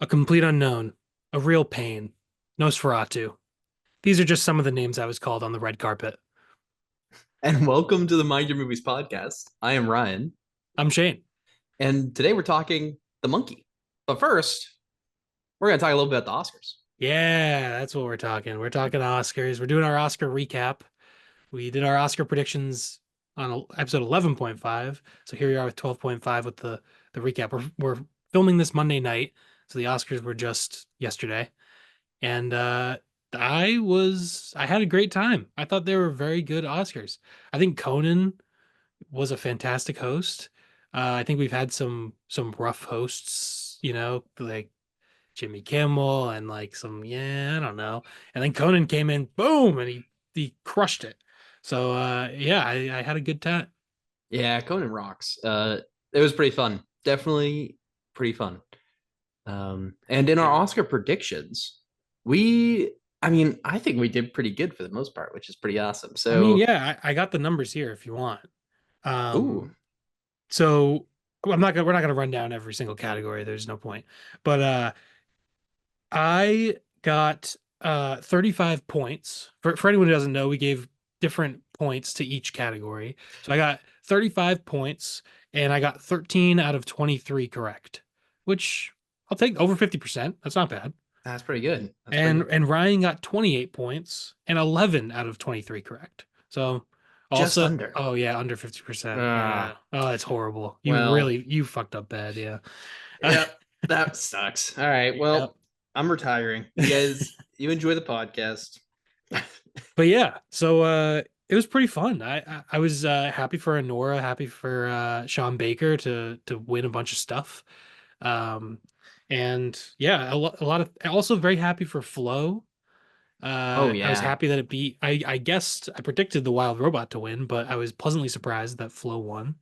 A complete unknown, a real pain, Nosferatu. These are just some of the names I was called on the red carpet. And welcome to the Mind Your Movies podcast. I am Ryan, I'm Shane. and today we're talking The Monkey. But first, we're going to talk a little bit about the Oscars. Yeah, that's what we're talking. We're talking Oscars. We're doing our Oscar recap. We did our Oscar predictions on episode 11.5. So here we are with 12.5 with the recap. We're filming this Monday night. So the Oscars were just yesterday. And I had a great time. I thought they were very good Oscars. I think Conan was a fantastic host. I think we've had some rough hosts, like Jimmy Kimmel and like I don't know. And then Conan came in, boom, and he crushed it. So yeah, I had a good time. Yeah, Conan rocks. It was pretty fun. Definitely pretty fun. And in our Yeah. Oscar predictions, I think we did pretty good for the most part, which is pretty awesome. I mean, So, yeah, I got the numbers here if you want. ooh, So we're not gonna run down every single category. There's no point. But I got 35 points. For anyone who doesn't know, we gave different points to each category. So I got 35 points and I got 13 out of 23 correct, which I'll take over 50%. That's not bad. that's pretty good. That's pretty And good. and Ryan got 28 points and 11 out of 23 correct. So Just also, under. oh yeah, under 50%. Yeah. Ah, Oh, that's horrible. well, You fucked up bad, yeah. yep, that sucks. All right, Yeah. well, I'm retiring. You enjoy the podcast. But yeah, so it was pretty fun. I was happy for Anora, happy for Sean Baker to win a bunch of stuff. Um and yeah, a lot of also very happy for Flo. Oh I was yeah. happy that it beat I guessed I predicted the Wild Robot to win, but I was pleasantly surprised that Flo won.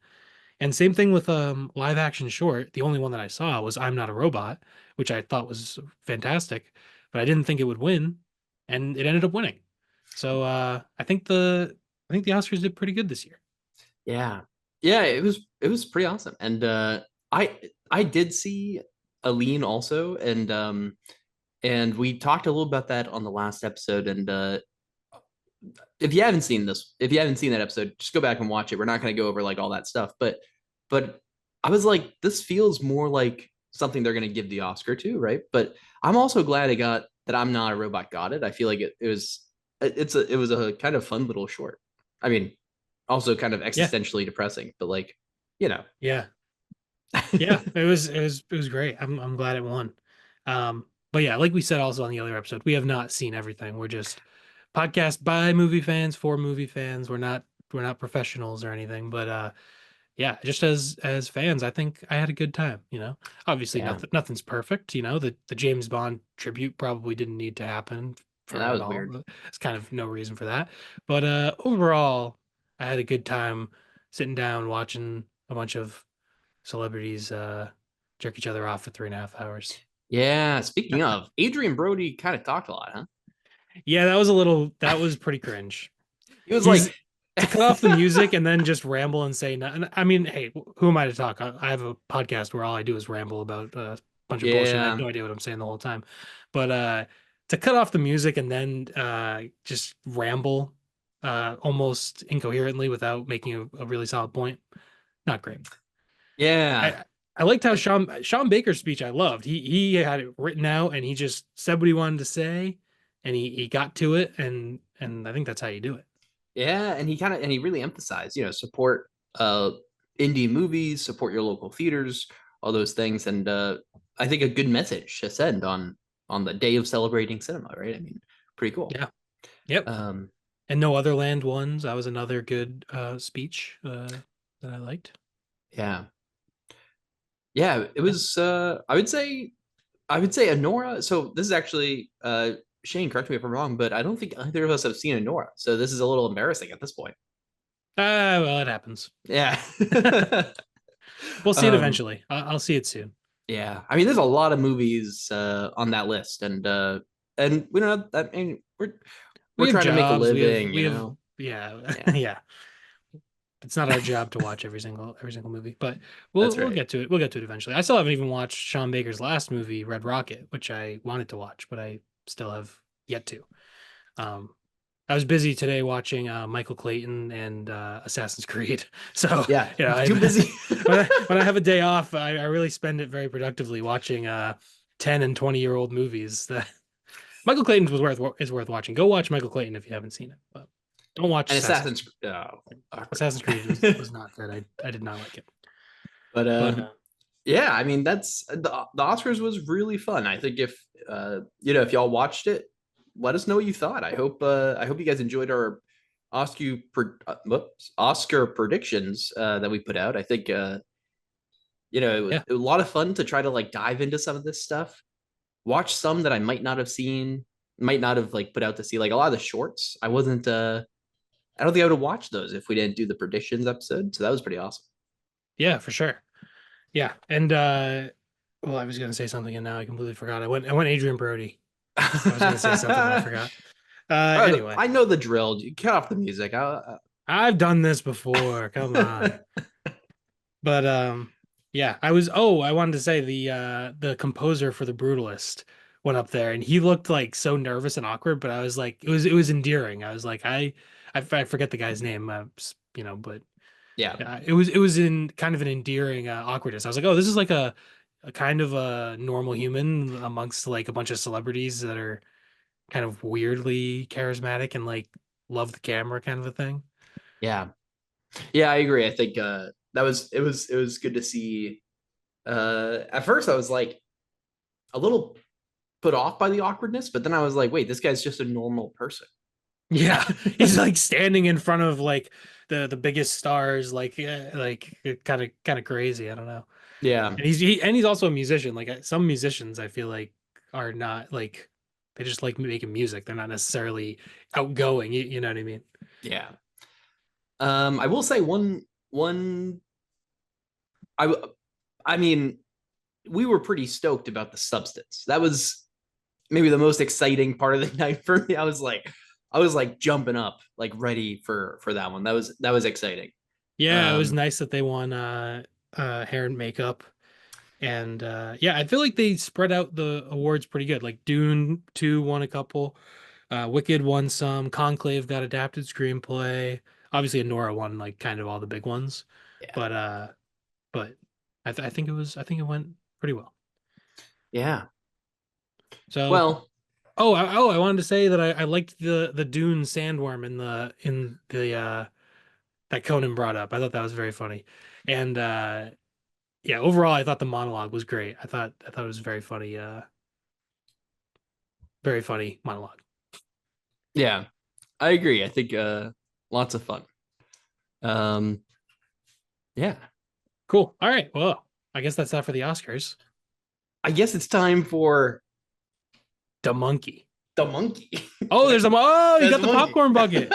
And same thing with live action short. The only one that I saw was I'm Not a Robot, which I thought was fantastic, but I didn't think it would win, and it ended up winning. So I think the Oscars did pretty good this year. Yeah. Yeah, it was pretty awesome. And I did see Aline also, and we talked a little about that on the last episode. And if you haven't seen that episode, just go back and watch it. We're not going to go over like all that stuff, but I was like, this feels more like something they're going to give the Oscar to, right? But I'm also glad it got that I'm Not a Robot got it. I feel like it was a kind of fun little short. I mean, also kind of Yeah, existentially depressing, but like, you know. yeah, yeah. It was great. I'm glad it won. But yeah, like we said also on the other episode, we have not seen everything. We're just podcast by movie fans for movie fans. We're not professionals or anything, but yeah, just as fans, I think I had a good time, you know. Obviously Yeah. nothing's perfect, you know. The James Bond tribute probably didn't need to happen Yeah, for that at was all. weird. It's kind of no reason for that. But overall, I had a good time sitting down watching a bunch of celebrities jerk each other off for 3.5 hours. Yeah. Speaking of, Adrian Brody kind of talked a lot, huh? Yeah, that was pretty cringe. He was He's like, to cut off the music and then just ramble and say nothing. I mean, hey, who am I to talk? I have a podcast where all I do is ramble about a bunch of bullshit. I have yeah. no idea what I'm saying the whole time. But to cut off the music and then just ramble almost incoherently without making a really solid point, not great. Yeah. I liked how Sean Baker's speech I loved. He had it written out and he just said what he wanted to say and he got to it and I think that's how you do it. Yeah, and he really emphasized, support indie movies, support your local theaters, all those things, and I think a good message to send on the day of celebrating cinema, right? I mean, pretty cool. Yeah. Yep. Um, And No Other Land ones. That was another good speech that I liked. yeah, yeah, it Yeah. was. I would say Anora. So this is actually Shane. Correct me if I'm wrong, but I don't think either of us have seen Anora. So this is a little embarrassing at this point. Well, it happens. Yeah. We'll see it um, eventually. I'll see it soon. Yeah, I mean, there's a lot of movies on that list, and we don't have that. I mean, we're We have trying to make a jobs. living, We have, yeah, Yeah, yeah. it's not our job to watch every single movie, but we'll That's we'll right. get to it. We'll get to it eventually. I still haven't even watched Sean Baker's last movie, Red Rocket, which I wanted to watch, but I still have yet to. Um, I was busy today watching Michael Clayton and Assassin's Creed. So, Yeah, I, too busy. when I have a day off, I really spend it very productively watching 10 and 20-year-old movies. That Michael Clayton's is worth watching. Go watch Michael Clayton if you haven't seen it. But don't watch And Assassin's Assassin's Creed. awkward. Assassin's Creed was not good. I did not like it. But But yeah, I mean that's the Oscars was really fun. I think if if y'all watched it, let us know what you thought. I hope you guys enjoyed our Oscar predictions that we put out. I think yeah, it was a lot of fun to try to like dive into some of this stuff. Watch some that I might not have seen, might not have like put out to see. Like a lot of the shorts, I don't think I would have watched those if we didn't do the predictions episode. So that was pretty awesome. yeah, for sure. Yeah, and well, I was gonna say something and now I completely forgot. I went Adrian Brody. I was gonna say something and I forgot. Anyway, I know the drill. Cut off the music. I've done this before. Come on. But yeah, I wanted to say the composer for The Brutalist went up there and he looked like so nervous and awkward, but I was like it was endearing. I was like I forget the guy's name, but yeah, yeah, it was in kind of an endearing awkwardness. I was like, "Oh, this is like a kind of a normal human amongst like a bunch of celebrities that are kind of weirdly charismatic and like love the camera kind of a thing." yeah, yeah. I agree. I think that was it was good to see. At first, I was like a little put off by the awkwardness, but then I was like, wait, this guy's just a normal person. Yeah, he's like standing in front of like the biggest stars, like kind of crazy. I don't know. Yeah, And he's also a musician. Like some musicians, I feel like are not like they just like making music. They're not necessarily outgoing. You know what I mean? yeah. I will say one. I I mean, we were pretty stoked about the substance. That was maybe the most exciting part of the night for me. I was like jumping up, like ready for that one. That was exciting. Yeah, it was Um, nice that they won hair and makeup. And yeah, I feel like they spread out the awards pretty good. Like Dune 2 won a couple, Wicked won some, Conclave got adapted screenplay. Obviously Anora won like kind of all the big ones. yeah, But I think it went pretty well. yeah. So Well, I wanted to say that I liked the Dune sandworm in the that Conan brought up. I thought that was very funny. And yeah, overall I thought the monologue was great. I thought it was very funny monologue. yeah, I agree. I think lots of fun. Um, yeah. Cool. All right. Well, I guess that's that for the Oscars. I guess it's time for The monkey. the monkey. Oh, you There's got the the monkey. popcorn bucket.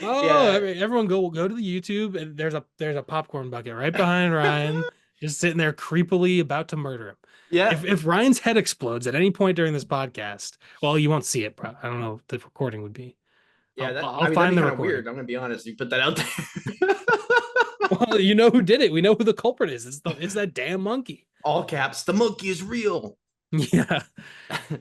Oh, Yeah, everyone go to the YouTube and there's a popcorn bucket right behind Ryan, just sitting there creepily about to murder him. yeah, If Ryan's head explodes at any point during this podcast, well, you won't see it, bro. I don't know what the recording would be. yeah. I'll That I'll I mean that'd find be the kind of recording. weird. I'm gonna be honest. You put that out there. Well, you know who did it. We know who the culprit is. It's that damn monkey. All caps. The monkey is real. Yeah.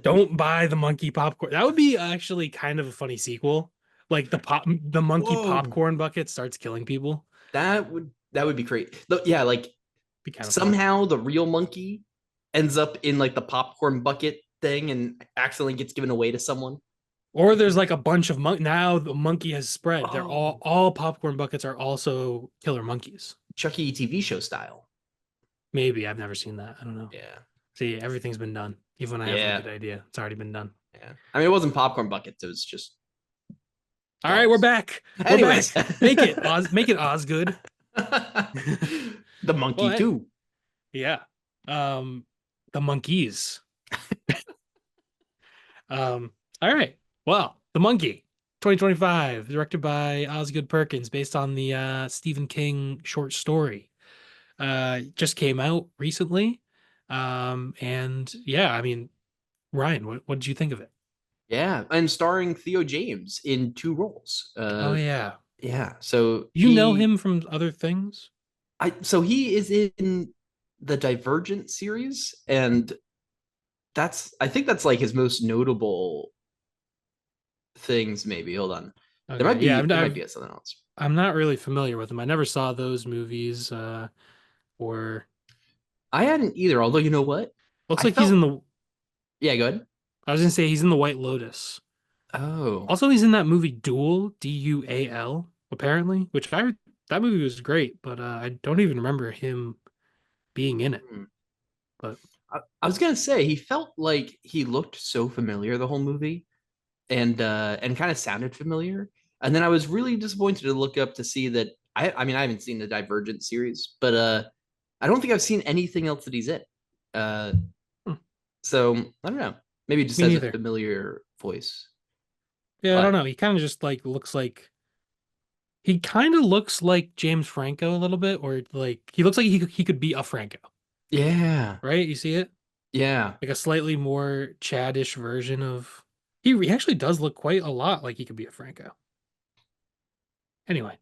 Don't buy the monkey popcorn. That would be actually kind of a funny sequel. Like the monkey Whoa, popcorn bucket starts killing people. that would be great. Yeah, like Be kind of fun. somehow the real monkey ends up in like the popcorn bucket thing and accidentally gets given away to someone. Or there's like a bunch of now the monkey has spread. They're all Oh, all popcorn buckets are also killer monkeys. Chucky TV show style. Maybe I've never seen that. I don't know. Yeah, See, everything's been done. Even when I have a yeah, good idea, it's already been done. yeah. I mean, it wasn't popcorn buckets. It was just All right, we're dolls. back. We're Anyways, back. Make it Oz. Make it Osgood. the monkey Well, too. yeah. Um, the monkeys. All right. Well, The Monkey, 2025, directed by Osgood Perkins, based on the Stephen King short story. Just came out recently. And yeah, I mean, Ryan, what did you think of it? Yeah, and starring Theo James in two roles. Oh yeah. Yeah. So You know him from other things? he is in the Divergent series, and I think that's like his most notable things. Maybe hold on, Okay, yeah, there might be something else. I'm not really familiar with him. I never saw those movies. Or I hadn't either. Although you know what, looks I like he's felt in the. yeah. Go ahead. I was gonna say he's in the White Lotus. Oh, Also, he's in that movie Duel, Dual, apparently, which I that movie was great, but I don't even remember him being in it. hmm. But I was gonna say he felt like he looked so familiar the whole movie, and kind of sounded familiar. And then I was really disappointed to look up to see that I mean I haven't seen the Divergent series, but I don't think I've seen anything else that he's in. Uh, hmm, so I don't know. Maybe he just me has a neither. familiar voice. Yeah, I don't But know. He kind of just like looks like he kind of looks like James Franco a little bit, or like he looks like he could be a Franco, yeah, right? You see it? yeah. Like a slightly more Chadish version of. He actually does look quite a lot like he could be a Franco. Anyway,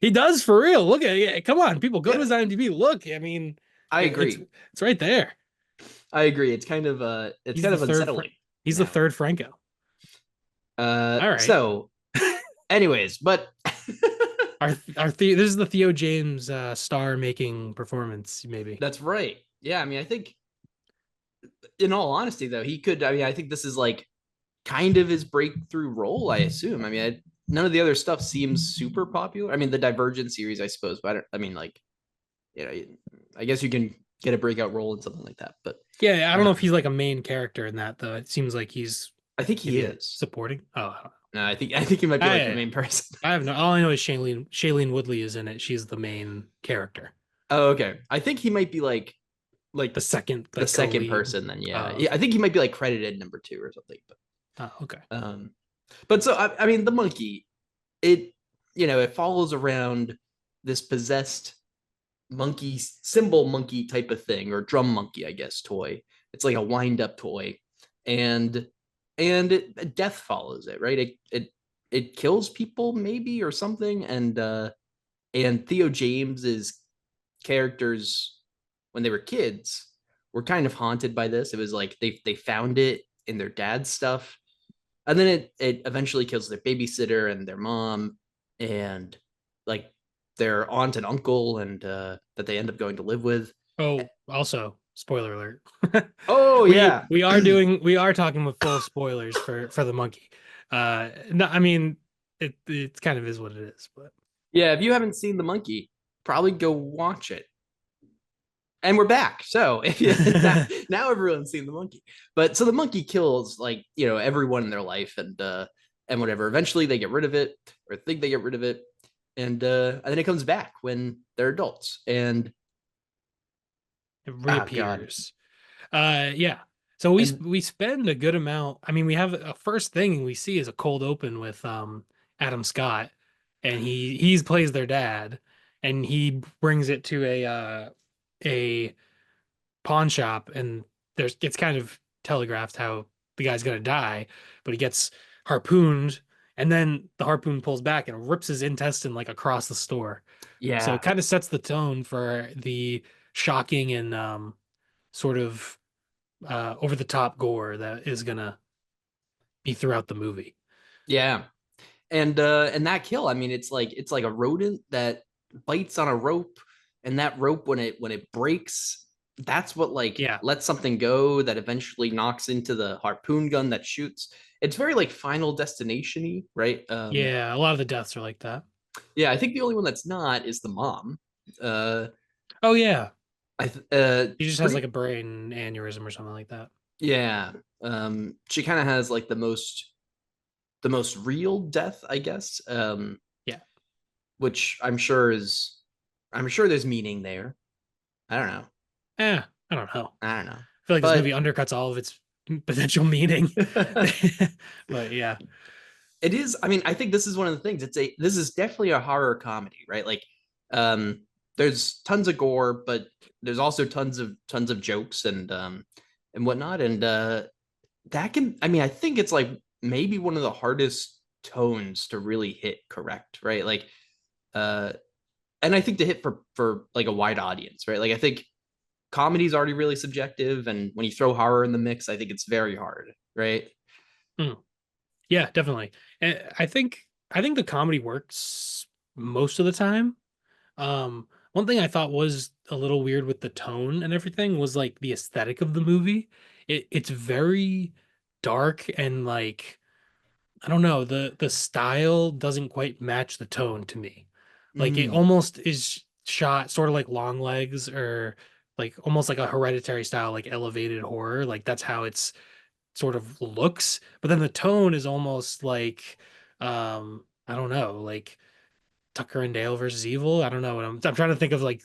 he does for real. Look at it. Come on, people, go to Yeah, his IMDb. Look, I mean, I it's agree. it's right there. I agree. It's He's kind the of third. unsettling He's the now. third Franco. All right. So anyways, but This is the Theo James star making performance, maybe. that's right. Yeah, I mean, I think in all honesty, though, he could. I mean, I think this is like kind of his breakthrough role. I assume. I mean, none of the other stuff seems super popular. I mean, the Divergent series, I suppose, but I mean, like, you know, I guess you can get a breakout role in something like that. But Yeah, I don't know if um, he's like a main character in that though. It seems like he's I think he maybe a is. supporting. Oh, I don't know. No, I think he might be like the I main person. I have no. All I know is Shailene Woodley is in it. She's the main character. Oh, okay. I think he might be The like second, the like second co-lead. person. Then Oh, yeah, I okay. think he might be like credited number two or something. Oh, okay. Um, but so I mean, the monkey, it it follows around this possessed monkey symbol monkey type of thing or drum monkey, I guess, toy. It's like a wind up toy, and death follows it, right? It kills people maybe or something, and Theo James's characters when they were kids were kind of haunted by this. It was like they found it in their dad's stuff, and then it eventually kills their babysitter and their mom and like their aunt and uncle and that they end up going to live with. Oh, also, spoiler alert. Oh we yeah. we are talking with full spoilers for the monkey. No, I mean it kind of is what it is, but Yeah, if you haven't seen The Monkey, probably go watch it. And we're back. So if you, now everyone's seen The Monkey. But so the monkey kills like, everyone in their life and whatever. Eventually they get rid of it or think they get rid of it. And then it comes back when they're adults. And it God. reappears. Yeah. So And we spend a good amount. I mean, we have a first thing we see is a cold open with Adam Scott, and he plays their dad, and he brings it to a pawn shop, and there's it's kind of telegraphed how the guy's gonna die, but he gets harpooned, and then the harpoon pulls back and rips his intestine like across the store. So it yeah. kind of sets the tone for the shocking and sort of over the top gore that is gonna be throughout the movie. Yeah. And that kill, I mean, it's like a rodent that bites on a rope, and that rope when it breaks, that's what like Yeah, lets something go that eventually knocks into the harpoon gun that shoots. It's very like Final Destination-y, right? yeah, a lot of the deaths are like that. Yeah, I think the only one that's not is the mom. Uh, Oh yeah, he just has like pretty a brain aneurysm or something like that. yeah. She kind of has like the most real death, I guess. Yeah, Which I'm sure there's meaning there. I don't know. I don't know. I don't know. I feel like this movie But undercuts all of its potential meaning. But yeah, it is, I mean, I think this is one of the things. This is definitely a horror comedy, right? Like um there's tons of gore, but there's also tons of jokes and whatnot. And that can I mean, I think it's like maybe one of the hardest tones to really hit correct, right? Like, uh, and I think to hit for like a wide audience, right? Like I think comedy is already really subjective, and when you throw horror in the mix, I think it's very hard, right? Mm, yeah, definitely. And I think the comedy works most of the time. One thing I thought was a little weird with the tone and everything was like the aesthetic of the movie. It's very dark and like I don't know, the style doesn't quite match the tone to me. Like it Mm, almost is shot sort of like Long Legs or like almost like a Hereditary style, like elevated horror. Like that's how it's sort of looks. But then the tone is almost like I don't know, like Tucker and Dale versus Evil. I don't know what I'm trying to think of like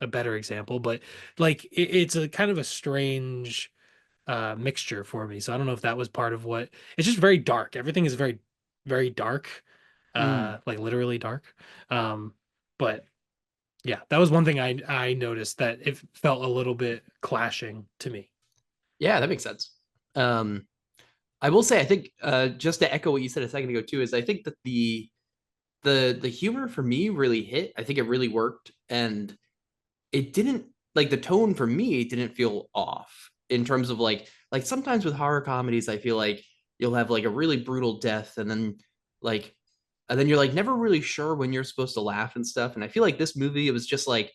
a better example, but like it's a kind of a strange mixture for me. So I don't know if that was part of what it's just very dark. Everything is very, very dark, mm. like literally dark. Um, but yeah, that was one thing I noticed that it felt a little bit clashing to me. Yeah, that makes sense. Um, I will say, I think just to echo what you said a second ago too, is I think that the humor for me really hit. I think it really worked, and it didn't like the tone for me didn't feel off in terms of like sometimes with horror comedies, I feel like you'll have like a really brutal death, like and then you're like never really sure when you're supposed to laugh and stuff. And I feel like this movie, it was just like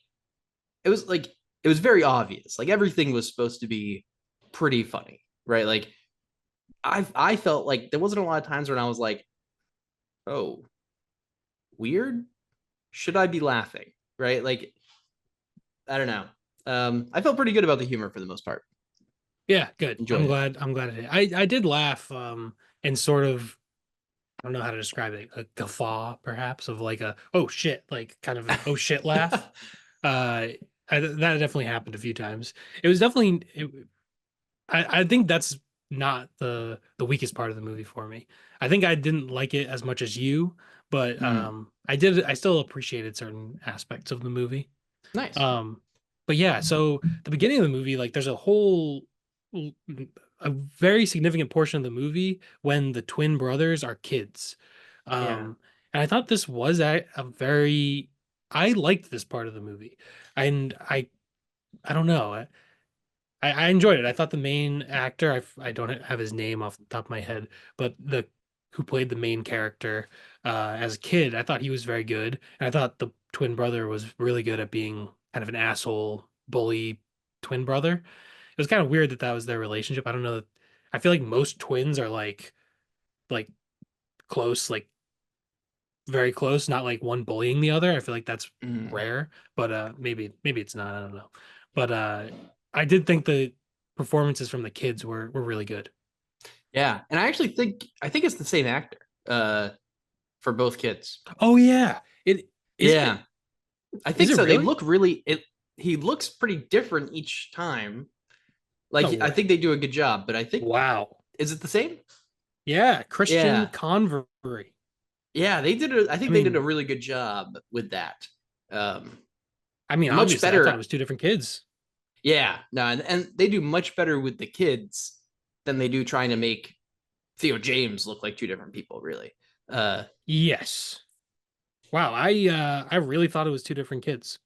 it was like it was very obvious. Like everything was supposed to be pretty funny, right? Like I felt like there wasn't a lot of times when I was like, oh, weird. Should I be laughing? Right? Like I don't know. I felt pretty good about the humor for the most part. Yeah, good. I'm Enjoyed it. glad. I'm glad it did. I did laugh, and sort of I don't know how to describe it, a guffaw perhaps of like a oh shit, like kind of an oh shit laugh. Uh, that definitely happened a few times. It was definitely I think that's not the weakest part of the movie for me. I think I didn't like it as much as you, but Mm, I still appreciated certain aspects of the movie. nice. Um, but yeah, so the beginning of the movie, like there's a whole a very significant portion of the movie when the twin brothers are kids. Yeah. And I thought this was a very I liked this part of the movie. And I don't know. I enjoyed it. I thought the main actor, I don't have his name off the top of my head, but the who played the main character as a kid, I thought he was very good. And I thought the twin brother was really good at being kind of an asshole, bully twin brother. It was kind of weird that that was their relationship. I don't know. I feel like most twins are like close, like very close, not like one bullying the other. I feel like that's Mm, rare, but maybe it's not. I don't know. But I did think the performances from the kids were really good. yeah. And I think it's the same actor for both kids. Oh yeah. It Yeah. I is think it so. They really? look really it he looks pretty different each time. No Like I think way. they do a good job, but I think Wow. is it the same? Yeah, Christian Yeah. Convery. Yeah, I I think they did a mean, really good job with that. Um much obviously I thought it better. was two different kids. Yeah, no, and they do much better with the kids than they do trying to make Theo James look like two different people, really. Uh Yes. Wow, I really thought it was two different kids.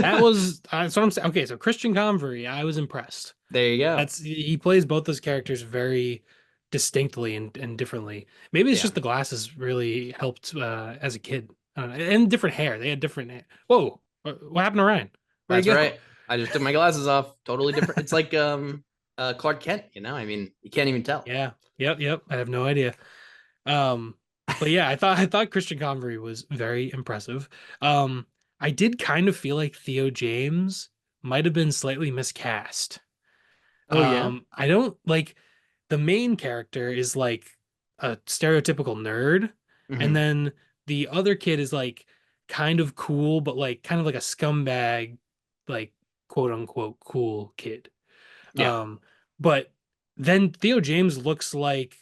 That was that's what I'm saying. Okay, so Christian Convery, I was impressed. there you go. That's he plays both those characters very distinctly and differently. Maybe it's Yeah, just the glasses really helped as a kid. And different hair. They had different. Whoa, what happened to Ryan? Where'd that's he go? right. I just took my glasses off. Totally different. It's like Clark Kent, you know? I mean, you can't even tell. Yeah, yep. I have no idea. Um, but yeah, I thought Christian Convery was very impressive. Um, I did kind of feel like Theo James might have been slightly miscast. Oh yeah. I don't like the main character is like a stereotypical nerd, and Hmm. then the other kid is like kind of cool, but like kind of like a scumbag, like quote unquote cool kid. Yeah. Um, but then Theo James looks like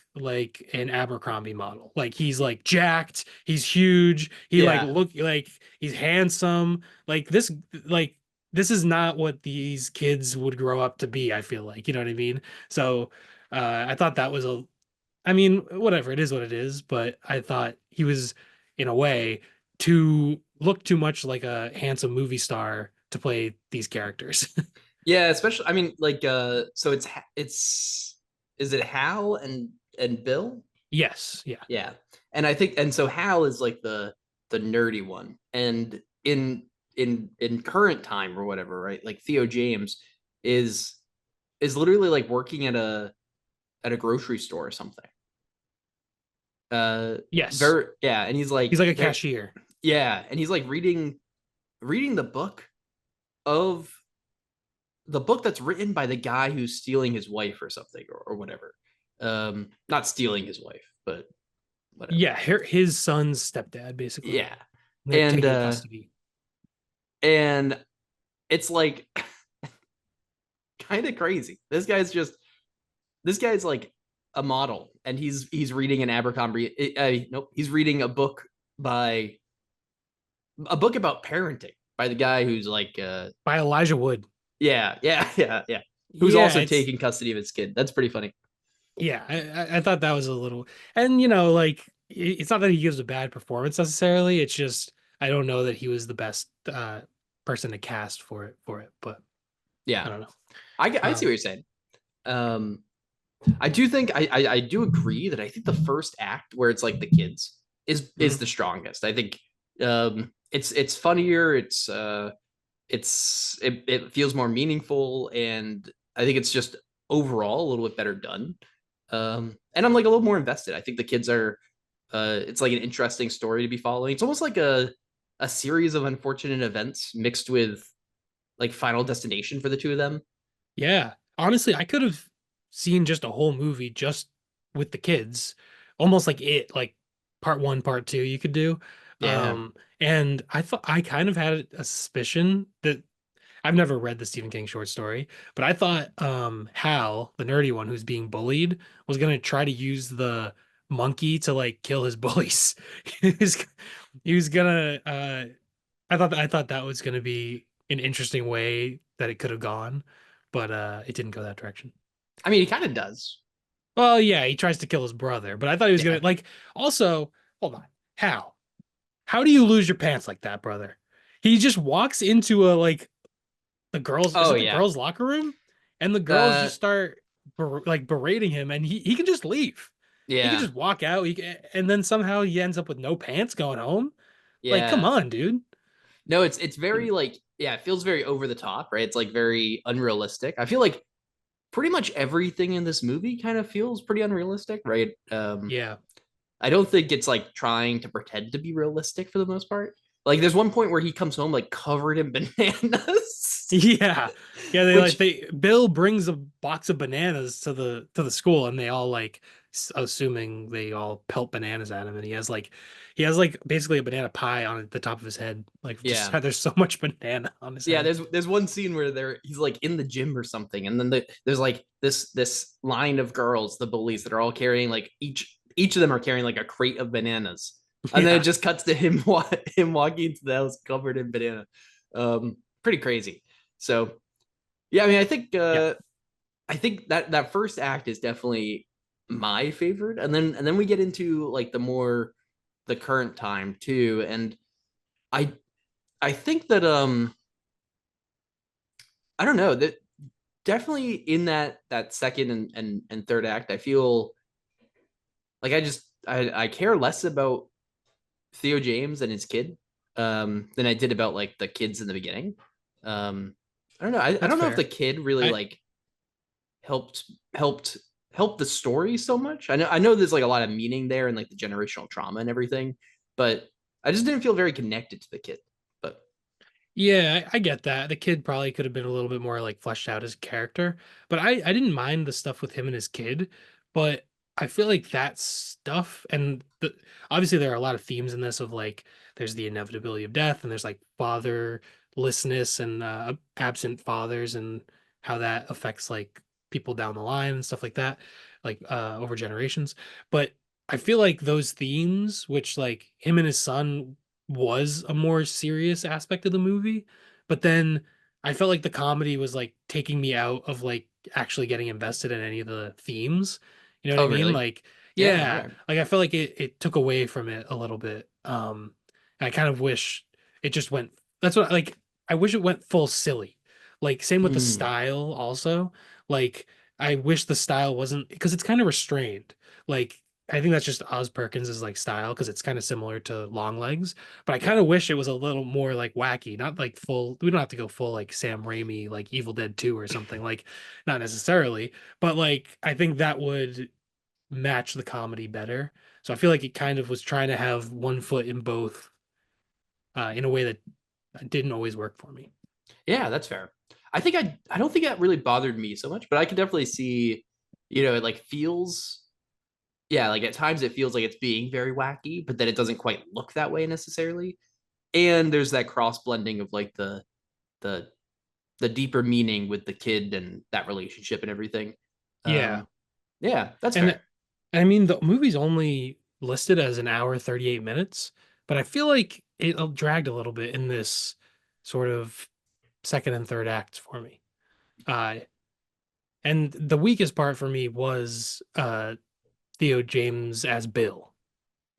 an Abercrombie model. Like he's like jacked, he's huge, he like Yeah. look like he's handsome. Like this is not what these kids would grow up to be, I feel like. You know what I mean? So I thought that was a I mean, whatever, it is what it is, but I thought he was, in a way, too looked too much like a handsome movie star to play these characters. Yeah, especially I mean like so it's is it Hal and Bill? Yes, yeah. Yeah. And I think and so Hal is like the nerdy one. And in current time or whatever, right? Like Theo James is is literally like working at a grocery store or something. Uh Yes. very yeah, and he's He's like like a very cashier. yeah, and he's like reading of the book that's written by the guy who's stealing his wife or something or whatever. Not stealing his wife, but whatever. Yeah, his son's stepdad, basically. Yeah. They're And taking uh custody. and it's like kind of crazy. This guy's like a model and he's reading an Abercrombie nope, he's reading by a book about parenting by the guy who's like By Elijah Wood. yeah. Who's Yeah, also it's taking custody of his kid. That's pretty funny. yeah, I thought that was a little, and you know, like it's not that he gives a bad performance necessarily. It's just I don't know that he was the best person to cast for it, but I Yeah. don't know. I see what Um, you're saying. Um I do think I do agree that I think the first act where it's like the kids is mhm. the strongest. I think it's funnier, it feels more meaningful, and I think it's just overall a little bit better done. And I'm like a little more invested. I think the kids are it's like an interesting story to be following. It's almost like a series of unfortunate events mixed with like Final Destination for the two of them. Yeah, honestly, I could have seen just a whole movie just with the kids, almost like it, like part one, part two. You could do. Yeah. And I thought I kind of had a suspicion that I've never read the Stephen King short story, but I thought Hal, the nerdy one who's being bullied, was gonna try to use the monkey to like kill his bullies. He was, he was gonna I thought that was gonna be an interesting way that it could have gone, but it didn't go that direction. I mean, he kind of does. Well, yeah, he tries to kill his brother, but I thought he was Yeah. gonna like also, hold on. How do you lose your pants like that, brother? He just walks into a like is Oh it the yeah. girls' locker room? And the girls Uh just start like berating him, and he can just leave. He can yeah. just walk out. And then somehow he ends up with no pants going home. Like, come Yeah. on, dude. No, it's very like yeah, it feels very over the top, right? It's like very unrealistic. I feel like pretty much everything in this movie kind of feels pretty unrealistic, right? Yeah. I don't think it's like trying to pretend to be realistic for the most part. Like there's one point where he comes home like covered in bananas, Yeah. Yeah, which they Bill brings a box of bananas to the school and they all like assuming they all pelt bananas at him and he has like basically a banana pie on the top of his head. Like just yeah. there's so much banana on his Yeah, head. there's one scene where he's like in the gym or something, and then there's like this line of girls, the bullies, that are all carrying like each of them are carrying like a crate of bananas, and then it Yeah. just cuts to him walking into the house covered in banana. Pretty crazy. So yeah, I mean, Yeah. I think that first act is definitely my favorite, and then we get into like the current time too, and I I think that I don't know that definitely in that second and third act, I feel like I care less about Theo James and his kid than I did about like the kids in the beginning. I don't know. I That's don't know if the fair. kid really I like helped helped helped the story so much. I know there's like a lot of meaning there and like the generational trauma and everything, but I just didn't feel very connected to the kid. But Yeah, I get that. The kid probably could have been a little bit more like fleshed out as a character, but I didn't mind the stuff with him and his kid, but I feel like that stuff obviously there are a lot of themes in this of like there's the inevitability of death and there's like fatherlessness and absent fathers and how that affects like people down the line and stuff like that, like over generations. But I feel like those themes, which like him and his son was a more serious aspect of the movie, but then I felt like the comedy was like taking me out of like actually getting invested in any of the themes. You know what I oh mean? really? Like, Yeah, all Yeah, right. like I feel like it took away from it a little bit. I kind of wish it just went. That's what like I wish it went full silly. Like same with the Mm, style also. Like I wish the style wasn't because it's kind of restrained. Like I think that's just Oz Perkins' like style because it's kind of similar to Long Legs. But I kind yeah. of wish it was a little more like wacky, not like full. We don't have to go full like Sam Raimi, like Evil Dead 2 or something. Like not necessarily, but like I think that would match the comedy better. So I feel like it kind of was trying to have one foot in both in a way that didn't always work for me. Yeah, that's fair. I don't think that really bothered me so much, but I could definitely see, it like feels, yeah, like at times it feels like it's being very wacky, but then it doesn't quite look that way necessarily. And there's that cross blending of like the the deeper meaning with the kid and that relationship and everything. Yeah. Um, yeah, that's And fair. I mean the movie's only listed as an hour 38 minutes, but I feel like it dragged a little bit in this sort of second and third acts for me. Uh and the weakest part for me was Theo James as Bill.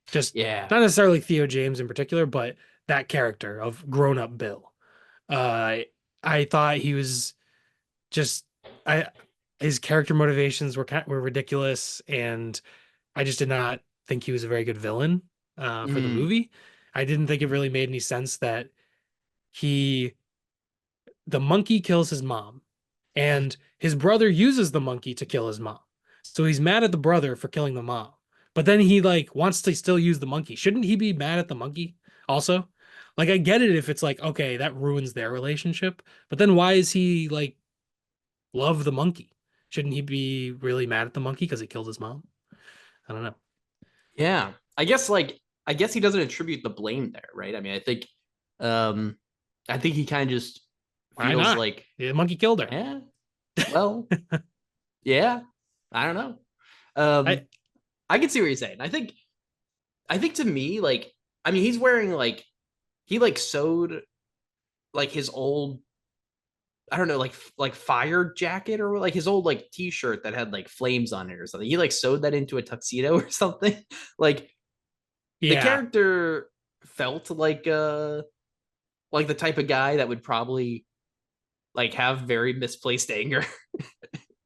Just Yeah. not necessarily Theo James in particular, but that character of grown-up Bill. Uh, I thought he was just I his character motivations were ridiculous, and I just did not think he was a very good villain for the Mm, movie. I didn't think it really made any sense that he the monkey kills his mom, and his brother uses the monkey to kill his mom. So he's mad at the brother for killing the mom. But then he like wants to still use the monkey. Shouldn't he be mad at the monkey also? Like I get it if it's like okay, that ruins their relationship, but then why is he like love the monkey? Shouldn't he be really mad at the monkey because he killed his mom? I don't know. yeah. I guess he doesn't attribute the blame there, right? I mean, um I think he kind of just Why feels not? like, The monkey killed her. yeah, well, yeah, I don't know. I I can see what you're saying. I think to me, like, I mean, he's wearing like he like sewed like his old, I don't know, like fire jacket or like his old like t-shirt that had like flames on it or something. He like sewed that into a tuxedo or something. Like the yeah. character felt like the type of guy that would probably like have very misplaced anger.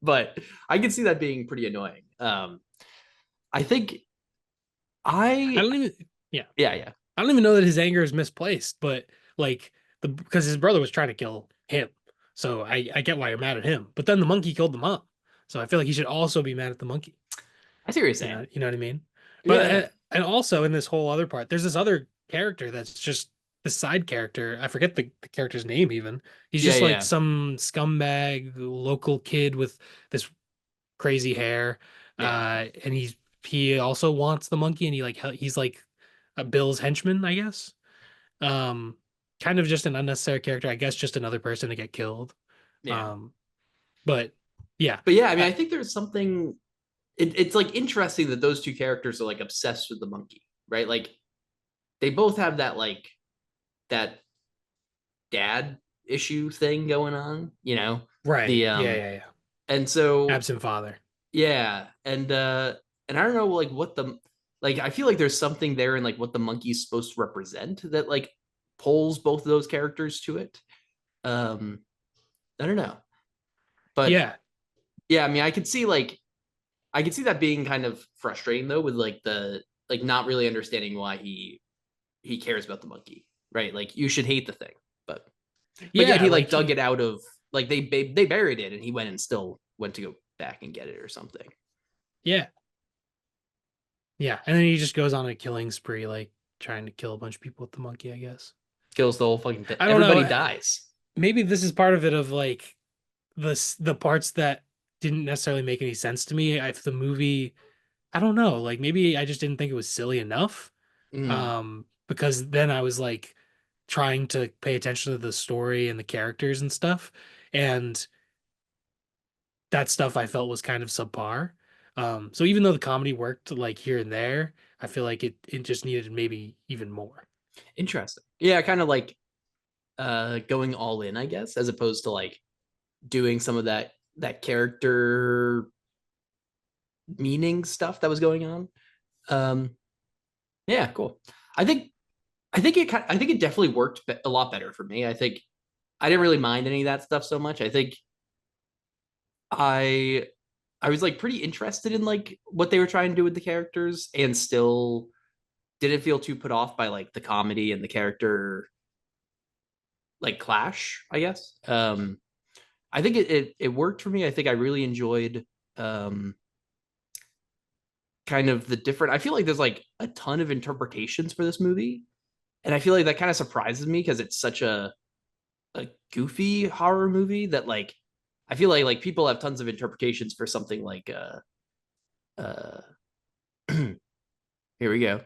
But I can see that being pretty annoying. I think I I don't even yeah. yeah, yeah. I don't even know that his anger is misplaced, but like the because his brother was trying to kill him. So I get why you're mad at him. But then the monkey killed the mom. So I feel like he should also be mad at the monkey. I see what you're saying. You know what I mean? Yeah, But yeah. and also in this whole other part, there's this other character that's just the side character. I forget the character's name even. He's Yeah, just like yeah. some scumbag local kid with this crazy hair. Yeah. And he also wants the monkey and he's like a Bill's henchman, I guess. Um, kind of just an unnecessary character, I guess, just another person to get killed. Yeah. Um, but yeah, But yeah, I mean, uh, I think there's something it's like interesting that those two characters are like obsessed with the monkey, right? Like they both have that like that dad issue thing going on, you know? right, The yeah. and so Absent father. yeah, and I don't know like what the like I feel like there's something there in like what the monkey's supposed to represent that like pulls both of those characters to it. Um I don't know. But Yeah, yeah, I mean I could see that being kind of frustrating though with like the like not really understanding why he cares about the monkey, right? Like you should hate the thing, but yet yeah, he like like dug it out of like they buried it and he went and still went to go back and get it or something. yeah, yeah, and then he just goes on a killing spree, like trying to kill a bunch of people with the monkey, I guess. Kills the whole fucking thing. I don't know. Everybody dies. Maybe this is part of it of like the parts that didn't necessarily make any sense to me. If the movie, I don't know, like maybe I just didn't think it was silly enough. Mm, Because then I was like trying to pay attention to the story and the characters and stuff, and that stuff I felt was kind of subpar. So even though the comedy worked like here and there, I feel like it just needed maybe even more. interesting. Yeah, kind of like going all in, I guess, as opposed to like doing some of that character meaning stuff that was going on. Um, yeah, cool. I think I think it definitely worked a lot better for me. I think I didn't really mind any of that stuff so much. I think I I was like pretty interested in like what they were trying to do with the characters and still didn't feel too put off by like the comedy and the character like clash, I guess. I think it worked for me. I think I really enjoyed um kind of the different I feel like there's like a ton of interpretations for this movie. And I feel like that kind of surprises me because it's such a goofy horror movie that like I feel like people have tons of interpretations for something like uh here we go.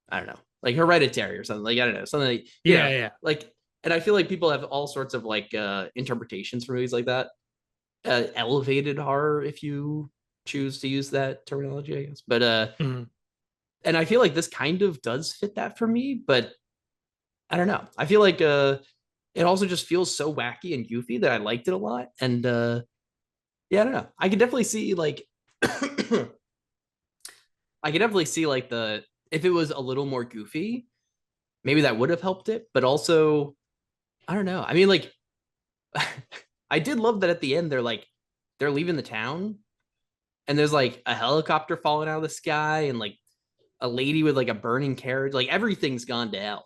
I don't know. Like Hereditary or something. Like I don't know. Something like, Yeah, yeah. like and I feel like people have all sorts of like interpretations for movies like that. Elevated horror if you choose to use that terminology, I guess. But Mhm. and I feel like this kind of does fit that for me, but I don't know. I feel like it also just feels so wacky and goofy that I liked it a lot. And yeah, I don't know. I can definitely see like I can definitely see like the if it was a little more goofy, maybe that would have helped it. But also, I don't know. I mean, like I did love that at the end they're leaving the town and there's like a helicopter falling out of the sky and like a lady with like a burning carriage. Like everything's gone to hell.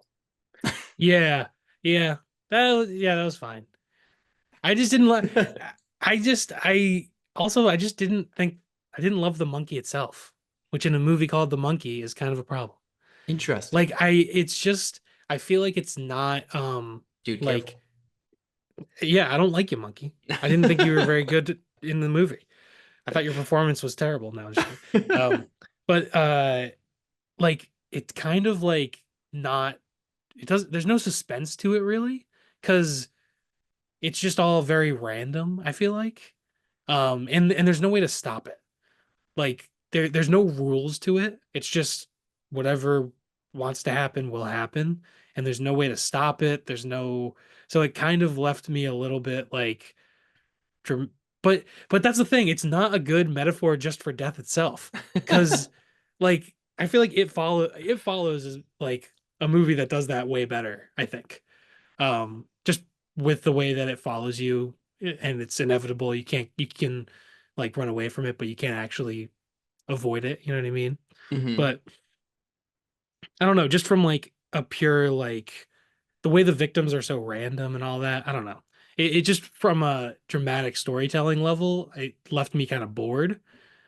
Yeah, yeah. That was fine. I just didn't like. I also I just didn't think I didn't love the monkey itself, which in a movie called The Monkey is kind of a problem. Interesting. Like it's just I feel like it's not Dude, like careful. yeah, I don't like you, monkey. I didn't think you were very good in the movie. I thought your performance was terrible. No, I'm just kidding. But like it's kind of like not it does there's no suspense to it really because it's just all very random, I feel like. And there's no way to stop it. Like there's no rules to it. It's just whatever wants to happen will happen, and there's no way to stop it. There's no so it kind of left me a little bit like dram- but that's the thing. It's not a good metaphor just for death itself. Because like I feel like it follows is like a movie that does that way better, I think. Just with the way that it follows you and it's inevitable. You can like run away from it, but you can't actually avoid it. You know what I mean? Hmm. But I don't know, just from like a pure like the way the victims are so random and all that. I don't know. It just from a dramatic storytelling level, it left me kind of bored.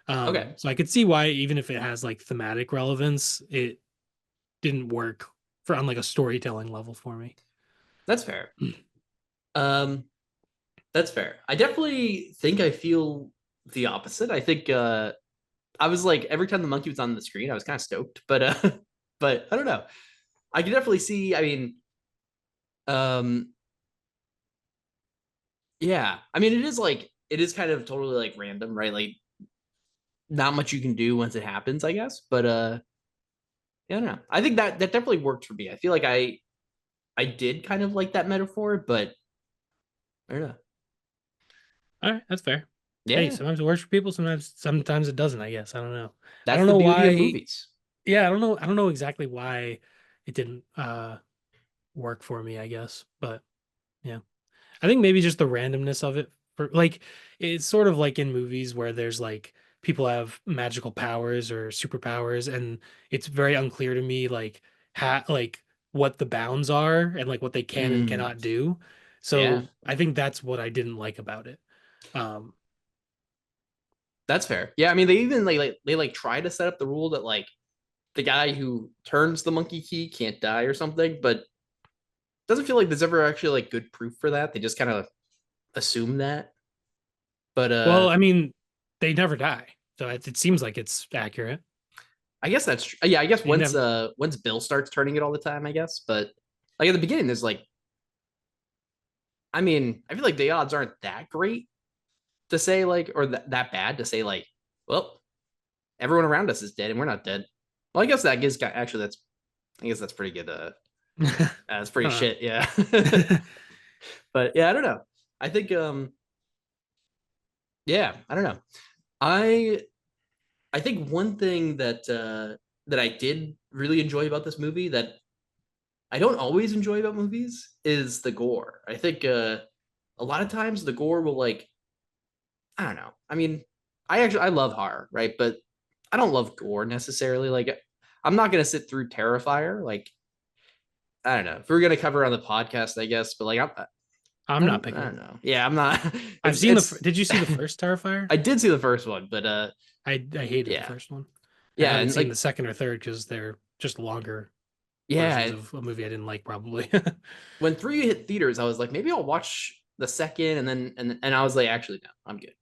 Okay, So I could see why even if it has like thematic relevance, it didn't work for on like a storytelling level for me. that's fair. Um, that's fair. I definitely think I feel the opposite. I think I was like every time the monkey was on the screen, I was kind of stoked, but but I don't know. I can definitely see. I mean, um, yeah. I mean, it is like it is kind of totally like random, right? Like not much you can do once it happens, I guess. But yeah, I don't know. I think that definitely worked for me. I feel like I did kind of like that metaphor, but I don't know. All right, that's fair. Hey, Yeah, sometimes it works for people, sometimes it doesn't, I guess. I don't know. I that's don't the know beauty of why. movies. Yeah, I don't know exactly why it didn't work for me, I guess. But yeah. I think maybe just the randomness of it for like it's sort of like in movies where there's like people have magical powers or superpowers and it's very unclear to me like what the bounds are and like what they can and Mm, cannot do. yeah, So I think that's what I didn't like about it. Um that's fair. Yeah, I mean, they even they like try to set up the rule that like the guy who turns the monkey key can't die or something, but doesn't feel like there's ever actually like good proof for that. They just kind of assume that. But well, I mean, they never die. So it seems like it's accurate. I guess that's yeah. I guess They never once Bill starts turning it all the time, I guess. But like at the beginning, there's like I mean, I feel like the odds aren't that great to say like or that bad to say like, well, everyone around us is dead and we're not dead. Well, I guess that gives actually that's I guess that's pretty good. That's pretty I shit. Yeah. don't know. But yeah, I don't know. I think yeah, I don't know. I I think one thing that I did really enjoy about this movie that I don't always enjoy about movies is the gore. I think a lot of times the gore will like I don't know. I mean, I love horror, right? But I don't love gore necessarily. Like I'm not gonna sit through Terrifier. Like I don't know if we're gonna cover it on the podcast, I guess. But like I'm not I picking it. don't know. Yeah, I'm not. I've seen the. It's. Did you see the first Terrifier? I did see the first one, but I hated the yeah, first one. I yeah, haven't and seen the like second or third because they're just longer versions yeah, of a movie I didn't like, probably. when three hit theaters, I was like, maybe I'll watch the second, and then and I was like, actually, no, I'm good.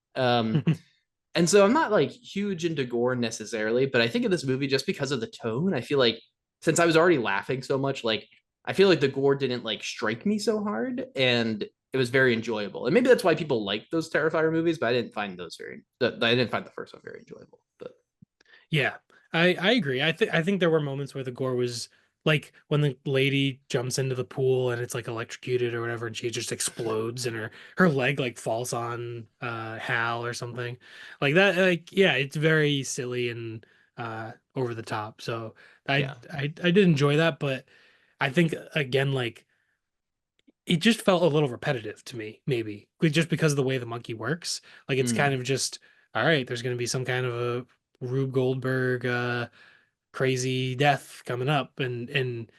And so I'm not like huge into gore necessarily, but I think of this movie just because of the tone. I feel like since I was already laughing so much, like I feel like the gore didn't like strike me so hard, and it was very enjoyable. And maybe that's why people like those Terrifier movies, but I didn't find those very. I didn't find the first one very enjoyable. But Yeah, I agree. I think there were moments where the gore was like when the lady jumps into the pool and it's like electrocuted or whatever, and she just explodes and her leg like falls on Hal or something like that. Like yeah, it's very silly and over the top. So yeah, I did enjoy that, but I think again like it just felt a little repetitive to me, maybe just because of the way the monkey works. Like it's kind mm, of just all right. There's going to be some kind of a Rube Goldberg crazy death coming up, and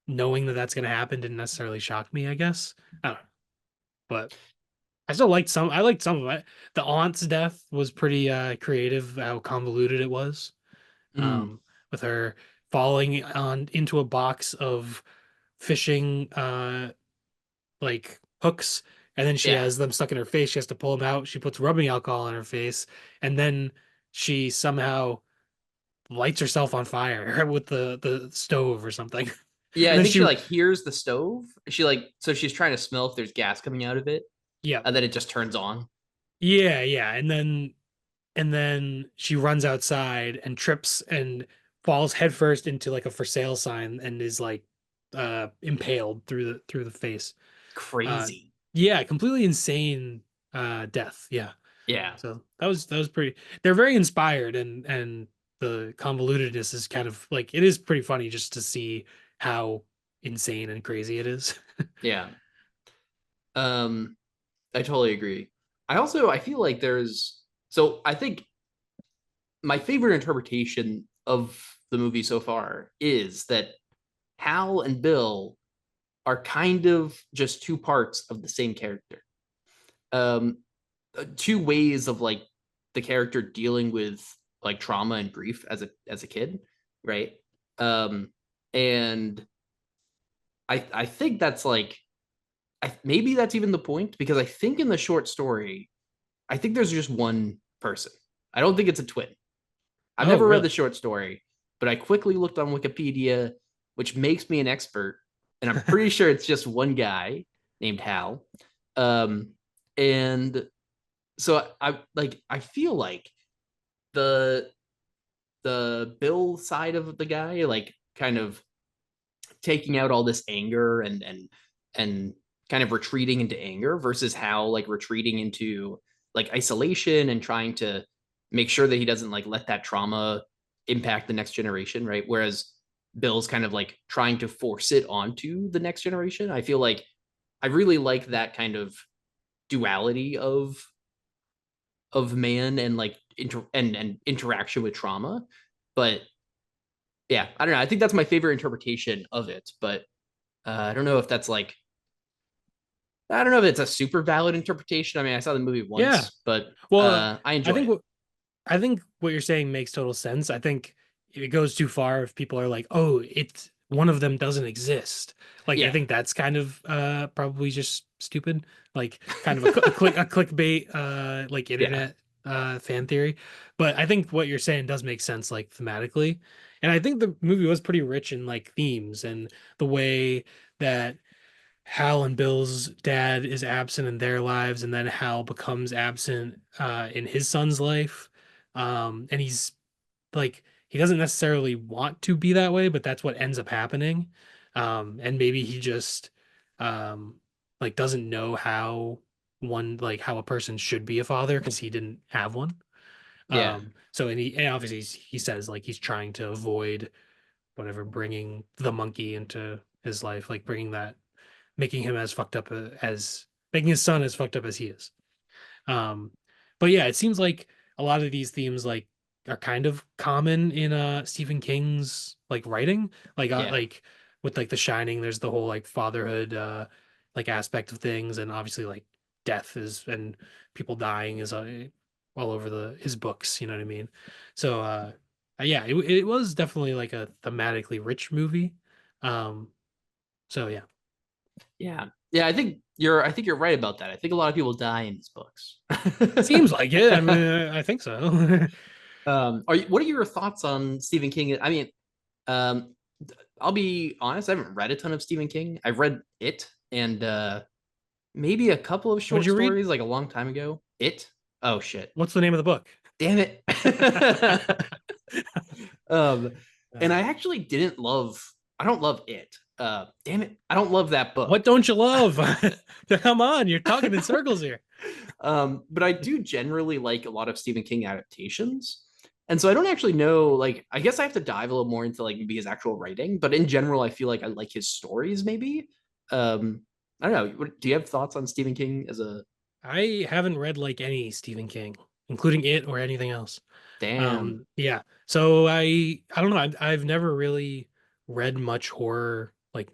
knowing that that's going to happen didn't necessarily shock me. I guess I don't know, but I still liked some. I liked some of it. The aunt's death was pretty creative. How convoluted it was, mm, with her falling on into a box of fishing like hooks, and then she yeah, has them stuck in her face. She has to pull them out. She puts rubbing alcohol on her face, and then she somehow lights herself on fire with the stove or something. yeah. And I then think she she, like hears the stove. She like so she's trying to smell if there's gas coming out of it, yeah, and then it just turns on. yeah, and then she runs outside and trips and falls headfirst into like a for sale sign and is like impaled through the face. Uh, Crazy. yeah, completely insane death. Yeah. Yeah, So that was pretty. They're very inspired, and the convolutedness is kind of like it is pretty funny just to see how insane and crazy it is. yeah. Um, I totally agree. I feel like there's so I think my favorite interpretation of the movie so far is that Hal and Bill are kind of just two parts of the same character. Um, two ways of like the character dealing with like trauma and grief as a kid, right? Um, and I think that's like maybe that's even the point because I think in the short story I think there's just one person. I don't think it's a twin. I've Oh, never read the really? short story, but I quickly looked on Wikipedia, which makes me an expert, and I'm pretty sure it's just one guy named Hal. Um, and so I feel like the the Bill side of the guy, like kind of taking out all this anger and kind of retreating into anger versus Hal like retreating into like isolation and trying to make sure that he doesn't like let that trauma impact the next generation, right? Whereas Bill's kind of like trying to force it onto the next generation. I feel like I really like that kind of duality of man and like and interaction with trauma. But yeah, I don't know. I think that's my favorite interpretation of it. But I don't know if that's like I don't know if it's a super valid interpretation. I mean, I saw the movie Yeah. once, but Well, I I enjoy think it. what I think what you're saying makes total sense. I think it goes too far if people are like, "Oh, it's one of them doesn't exist." Like I Yeah, think that's kind of probably just stupid. Like kind of a clickbait like yeah, internet fan theory. But I think what you're saying does make sense like thematically. And I think the movie was pretty rich in like themes and the way that Hal and Bill's dad is absent in their lives, and then Hal becomes absent in his son's life. And he's like, he doesn't necessarily want to be that way, but that's what ends up happening. And maybe he just um, like doesn't know how how a person should be a father because he didn't have one. Yeah. So and obviously he says like he's trying to avoid whatever bringing the monkey into his life, like bringing that, making him as fucked up as making his son as fucked up as he is. Um, but yeah, it seems like a lot of these themes like are kind of common in Stephen King's like writing. Yeah. Like with like The Shining, there's the whole like fatherhood like aspect of things, and obviously like death is and people dying is all over the his books, you know what I mean? So yeah, it was definitely like a thematically rich movie. Um, so yeah. Yeah. Yeah, I think you're right about that. I think a lot of people die in his books. Seems like it. I mean, I think so. What are your thoughts on Stephen King? I mean, um, I'll be honest, I haven't read a ton of Stephen King. I've read It and maybe a couple of What did short you read? stories like a long time ago. It? Oh shit. What's the name of the book? Damn it. um, and Uh, I actually I don't love It. Damn it. I don't love that what book. don't you love? Come on, you're talking in circles here. But I do generally like a lot of Stephen King adaptations. And so I don't actually know, like, I guess I have to dive a little more into like maybe his actual writing, but in general, I feel like I like his stories maybe. Um, I don't know. Do you have thoughts on Stephen King as a I haven't read like any Stephen King, including it or anything else. damn? Yeah. So I don't know. I've never really read much horror like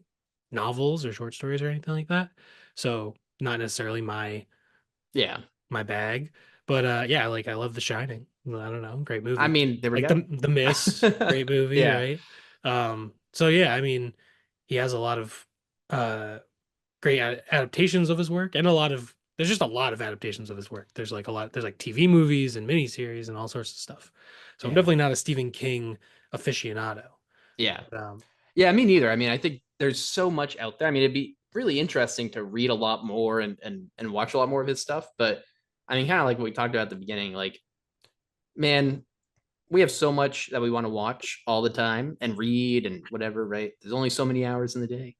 novels or short stories or anything like that. So not necessarily Yeah. my bag. But yeah, like I love The Shining. I don't know, great I movie. mean, there we Like go. the Mist, great movie, Yeah. right? So yeah, I mean, he has a lot of uh great adaptations of his work and a lot of there's just a lot of adaptations of his work. There's like TV movies and miniseries and all sorts of stuff. So I'm Yeah. definitely not a Stephen King aficionado. Yeah. But, Yeah, me neither. I mean, I think there's so much out there. I mean, it'd be really interesting to read a lot more and watch a lot more of his stuff. But I mean, kind of like what we talked about at the beginning, like, man, we have so much that we want to watch all the time and read and whatever, right? There's only so many hours in the day,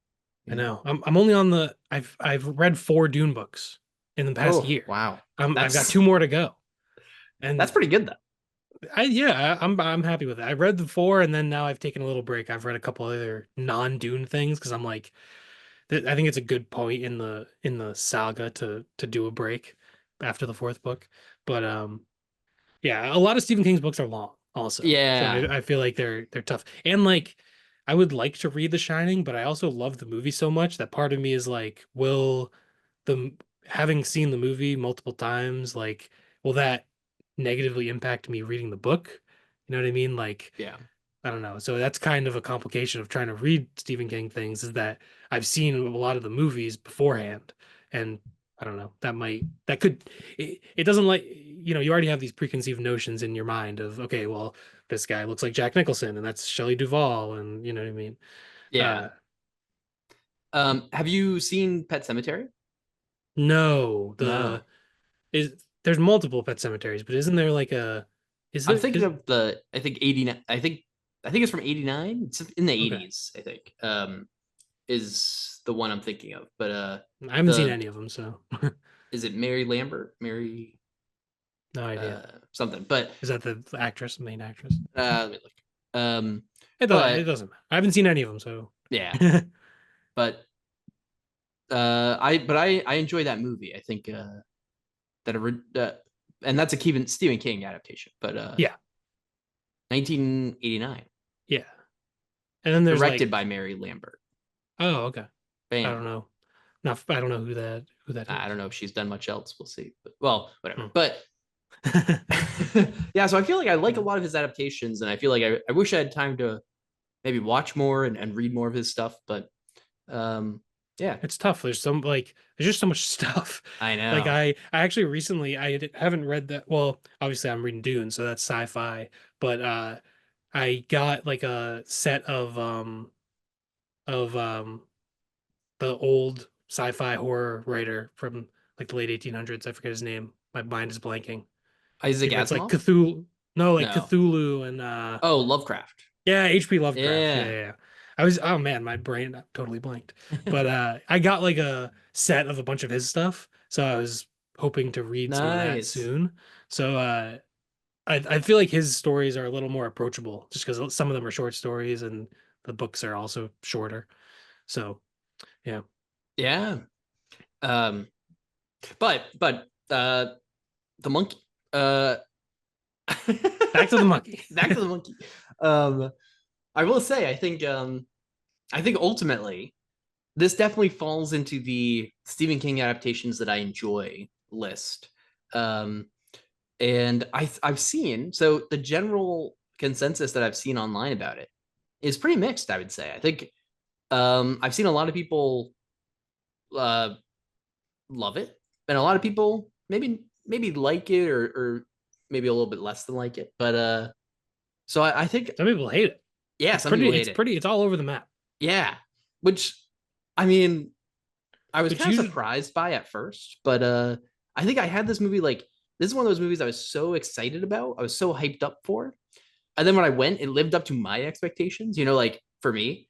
you I know? know. I'm only on the I've read 4 Dune books in the past Oh, year. wow. I've got That's 2 more to go. that's And pretty good though. I'm happy with it. I read the 4 and then now I've taken a little break. I've read a couple other non-Dune things because I'm like I think it's a good point in the saga to do a break after the 4th book. But yeah, a lot of Stephen King's books are long also. So Yeah. I feel like they're tough. And like I would like to read The Shining, but I also love the movie so much that part of me is like, will the having seen the movie multiple times, like, will that negatively impact me reading the book? You know what I mean? Like, Yeah. I don't know. So that's kind of a complication of trying to read Stephen King things is that I've seen a lot of the movies beforehand, and I don't know. That could it doesn't like you already have these preconceived notions in your mind of okay, well, this guy looks like Jack Nicholson, and that's Shelley Duvall, and you know what I mean. Yeah. Uh, Have you seen Pet Cemetery? no, No. there's multiple pet cemeteries, but isn't there like I'm thinking is of the I think 89 I think it's from 89. It's in the okay. 80s, I think. Is the one I'm thinking of. But I haven't seen the any of them, so is it Mary Lambert? Mary no idea. something. But Is that the actress, main actress? let me look. Um It but doesn't matter. I haven't seen any of them, so yeah, but I enjoy that movie. I think and that's a Stephen King adaptation, but yeah, 1989, yeah. And then there's directed like, by Mary Lambert. oh, okay. I don't Bam. know. Not I don't know who that I is. don't know if she's done much else. We'll see. But, well, whatever. Hmm. But yeah, so I feel like I like a lot of his adaptations, and I feel like I wish I had time to maybe watch more and read more of his stuff. But um, yeah, It's tough. There's just so much stuff. I Like know. I actually recently haven't read that. Well, obviously I'm reading Dune, so that's sci-fi. But I got like a set of the old sci-fi horror writer from like the late 1800s. I forget his name. My mind is blanking. Isaac He writes like Asimov? Cthulhu. No, like No. Cthulhu and Oh, Lovecraft. yeah, H.P. Lovecraft. Yeah, Yeah. yeah, yeah. Oh man, my brain totally blanked. But I got like a set of a bunch of his stuff, so I was hoping to read some of that Nice. soon. So I feel like his stories are a little more approachable just because some of them are short stories and the books are also shorter. So yeah. Yeah. Um, but the monkey. Uh, Back to the monkey. back to the monkey. Um, I will say, I think ultimately this definitely falls into the Stephen King adaptations that I enjoy list. Um, and I've seen so the general consensus that I've seen online about it is pretty mixed. I would say. I think I've seen a lot of people uh, love it, and a lot of people maybe like it or maybe a little bit less than like it. But so I think Some people hate it. yeah, It's some people pretty, hate it's it. pretty, it's all over the map. Yeah, which I mean, I was Which kind of usually, surprised by at first, but I think I had this movie like this is one of those movies I was so excited about. I was so hyped up for. And then when I went, it lived up to my expectations, like for me.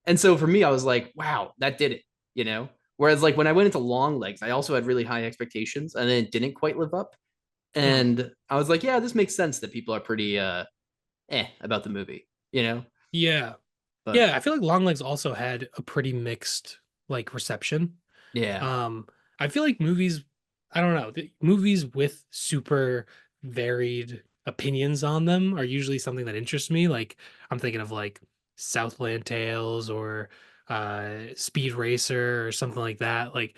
And so for me, I was like, wow, that did it. Whereas like when I went into Long Legs, I also had really high expectations and then it didn't quite live up. Mhm. And I was like, yeah, this makes sense that people are pretty about the movie. Yeah. But Yeah, I feel like Longlegs also had a pretty mixed like reception. yeah. Um, I feel like movies, I don't know, movies with super varied opinions on them are usually something that interests me. Like I'm thinking of like Southland Tales or Speed Racer or something like that. Like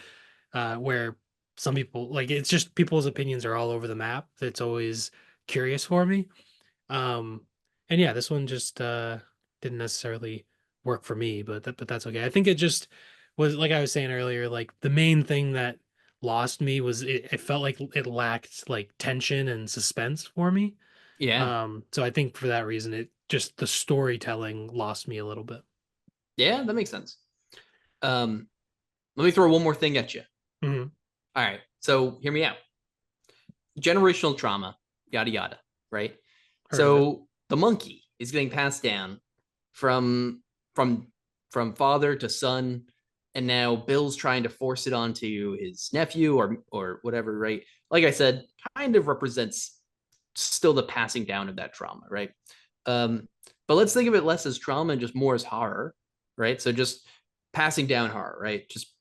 where some people like it's just people's opinions are all over the map. That's always curious for me. Um, and yeah, this one just didn't necessarily work for me, but that's okay. I think it just was like I was saying earlier, like the main thing that lost me was it felt like it lacked like tension and suspense for me. Yeah. So I think for that reason, it just the storytelling lost me a little bit. Yeah, that makes sense. Um, Let me throw one more thing at you. Mhm. All right. So hear me out. Generational trauma, yada yada, right? Heard of it. So the monkey is getting passed down from from from father to son, and now Bill's trying to force it onto his nephew or whatever, right? Like I said, kind of represents still the passing down of that trauma, right? Um, but let's think of it less as trauma and just more as horror, right? So just passing down horror, right? Just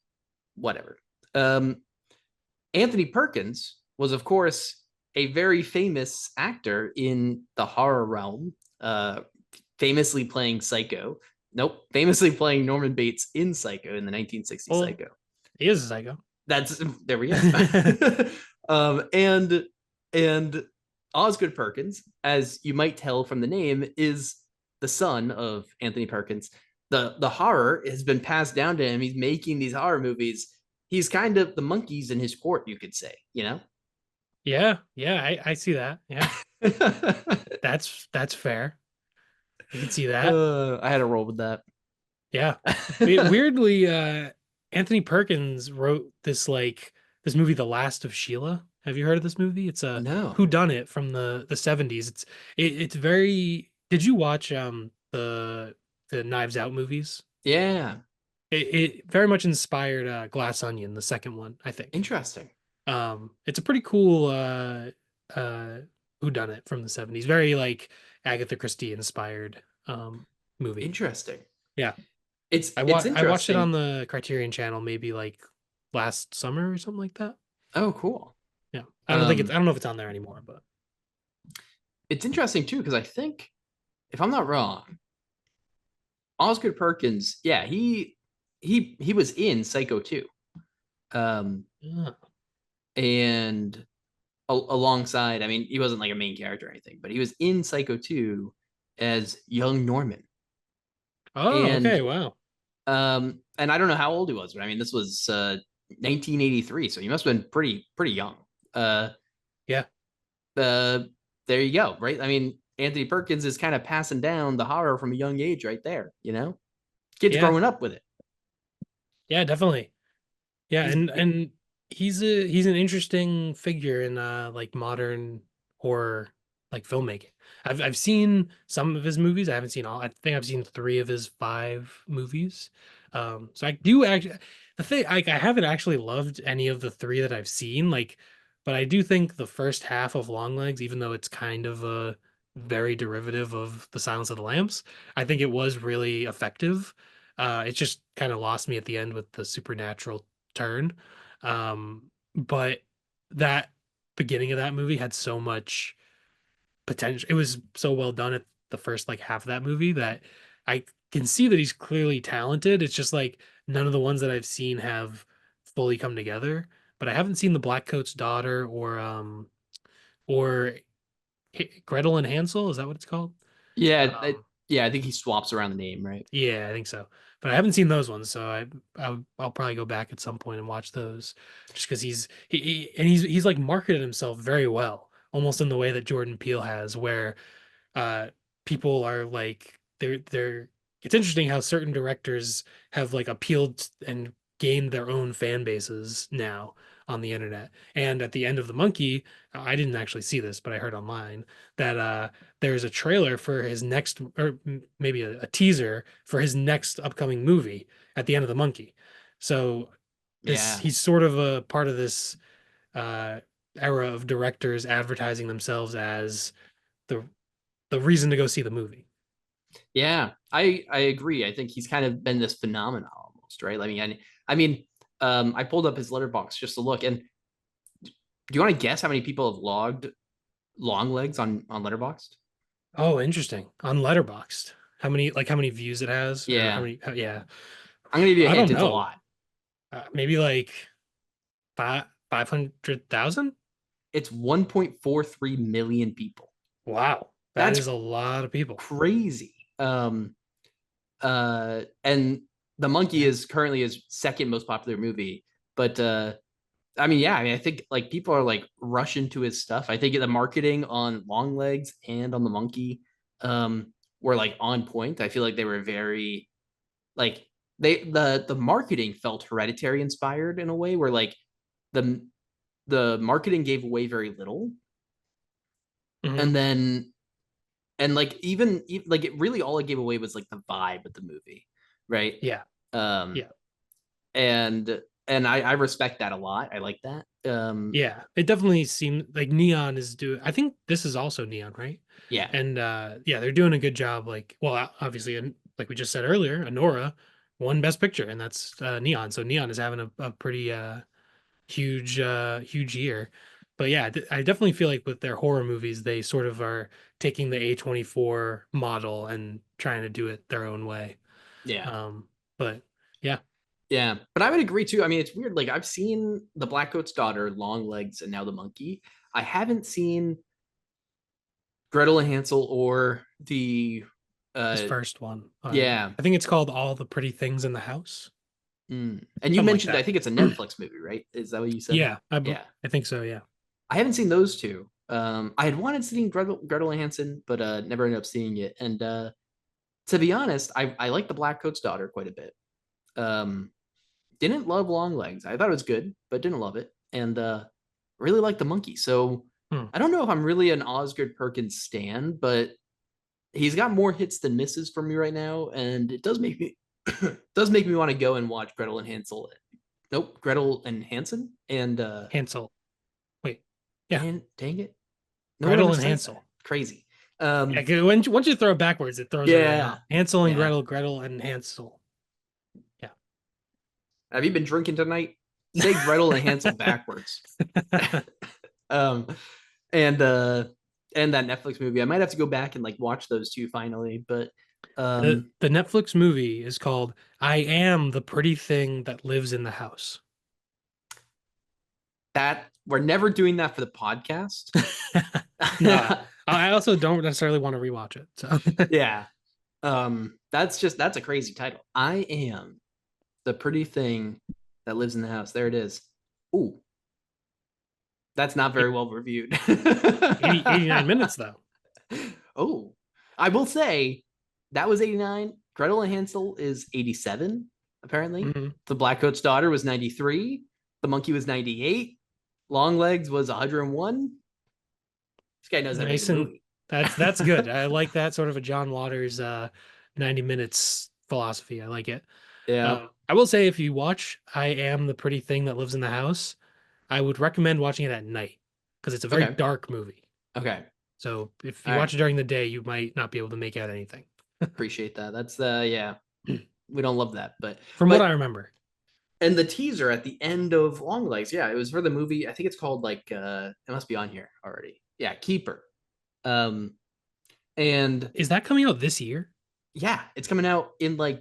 whatever. Um, Anthony Perkins was, of course, a very famous actor in the horror realm, uh, famously playing Psycho. Nope, famously playing Norman Bates in Psycho in the 1960s Well, Psycho. he is a psycho. That's there we go. And Osgood Perkins, as you might tell from the name, is the son of Anthony Perkins. The horror has been passed down to him. He's making these horror movies. He's kind of the monkeys in his court, you could say. Yeah, yeah, I see that. Yeah, that's fair. I can see that. I had to roll with that. Yeah. Weirdly, Anthony Perkins wrote this movie, The Last of Sheila. Have you heard of this movie? It's a No. whodunit from the 70s. It's very did you watch the Knives Out movies? Yeah. It very much inspired Glass Onion, the second one, I think. Interesting. It's a pretty cool uh whodunit from the 70s. Very like Agatha Christie inspired movie. Interesting. Yeah. It's I watched it on interesting. the Criterion channel maybe like last summer or something like that. Oh, cool. Yeah. I Um, don't know if it's on there anymore, but it's interesting too because I think if I'm not wrong, Osgood Perkins, yeah, he was in Psycho 2. Um, yeah. and alongside, I mean, he wasn't like a main character or anything, but he was in Psycho 2 as young Norman. Oh, And okay, wow. and I don't know how old he was, but I mean, this was 1983, so he must have been pretty young. Uh, Yeah. uh, there you go, right? I mean, Anthony Perkins is kind of passing down the horror from a young age, right there. Kids Yeah. growing up with it. Yeah, definitely. Yeah, He's and he's an interesting figure in like modern horror like filmmaking. I've seen some of his movies. I haven't seen all. I think I've seen three of his five movies. So I do actually the thing I haven't actually loved any of the three that I've seen. Like, but I do think the first half of Longlegs, even though it's kind of a very derivative of The Silence of the Lambs, I think it was really effective. It just kind of lost me at the end with the supernatural turn. But that beginning of that movie had so much potential. It was so well done at the first like half of that movie that I can see that he's clearly talented. It's just like none of the ones that I've seen have fully come together. But I haven't seen the Blackcoat's Daughter or Gretel and Hansel. Is that what it's called? Yeah, Um, yeah, I think he swaps around the name, right? yeah, I think so. But I haven't seen those ones, so I'll probably go back at some point and watch those, just because he's like marketed himself very well, almost in the way that Jordan Peele has, where uh people are like they're it's interesting how certain directors have like appealed and gained their own fan bases now on the internet. And at the end of The Monkey, I didn't actually see this, but I heard online that there's a trailer for his next, or maybe a teaser for his next upcoming movie at the end of The Monkey. So this Yeah. he's sort of a part of this uh era of directors advertising themselves as the the reason to go see the movie. Yeah, I agree. I think he's kind of been this phenomenon almost, right? I mean, I pulled up his letterbox just to look, and do you want to guess how many people have logged long legs on Letterboxd? Oh, interesting. On Letterboxd, how many views it has, or how Yeah, many? Yeah, I'm gonna give you a I hint. don't It's a know. lot. Maybe like 500,000. It's 1.43 million people. Wow, that That's is a lot of people. crazy. And The Monkey Yeah. is currently his second most popular movie, but I mean, yeah, I mean, I think like people are like rushing to his stuff. I think the marketing on Long Legs and on The Monkey were like on point. I feel like they were very like the marketing felt Hereditary inspired in a way where like the the marketing gave away very little, Hmm. and then and like even like it really all it gave away was like the vibe of the movie, right? Yeah. Um, Yeah. and I respect that a lot. I like that. Yeah. It definitely seemed like Neon is doing. I think this is also Neon, right? Yeah, And yeah, they're doing a good job. Like, well, obviously, and like we just said earlier, Anora won Best Picture, and that's Neon. So Neon is having a pretty huge year. But yeah, I definitely feel like with their horror movies, they sort of are taking the A24 model and trying to do it their own way. yeah. But yeah, Yeah, but I would agree too. I mean, it's weird. Like I've seen The Blackcoat's Daughter, Long Legs, and now The Monkey. I haven't seen Gretel and Hansel or the this uh first one, yeah. I think it's called All the Pretty Things in the House, And you something like mentioned I that. think it's a Netflix movie, right? Is that what you said? Yeah, Yeah. I think so. Yeah, I haven't seen those two. I had wanted to see Gretel and Hansen, but never ended up seeing it. And to be honest, I like The Blackcoat's Daughter quite a bit. Um didn't love Long Legs. I thought it was good, but didn't love it. And really liked The Monkey. So hmm. I don't know if I'm really an Osgood Perkins stan, but he's got more hits than misses for me right now, and it does make me does make me want to go and watch Gretel and Hansel. Nope, Gretel and Hansen Hansel. Wait, yeah, and dang it, no one ever Gretel and says that. Hansel. Crazy. Yeah, 'cause once you throw it backwards, it throws everything Yeah, off. Hansel and yeah. Gretel, Gretel and Hansel. Have you been drinking tonight? Say Gretel and Hansel backwards. Yeah. um, and and that Netflix movie. I might have to go back and like watch those two finally, but The um the Netflix movie is called I Am the Pretty Thing That Lives in the House. that we're never doing that for the podcast. No, I also don't necessarily want to rewatch it. So Yeah. That's a crazy title. I am the pretty thing that lives in the house. There it is. Ooh, that's not very well reviewed. 89 minutes though. Oh, I will say that was 89. Gretel and Hansel is 87, apparently. Hmm. The Black Coat's Daughter was 93. The Monkey was 98. Long Legs was 101. This guy knows how to make a Nice, and movie. that's good. I like that sort of a John Waters 90 minutes philosophy. I like it. Yeah. I will say if you watch I Am the Pretty Thing That Lives in the House, I would recommend watching it at night because it's a very Okay. dark movie. Okay. So if All you right. watch it during the day, you might not be able to make out anything. Appreciate that. That's yeah. We don't love that, From what I but remember. and the teaser at the end of Longlegs, yeah, it was for the movie. I think it's called like it must be on here already. Yeah, Keeper. Um and Is that coming out this year? yeah, it's coming out in Wow.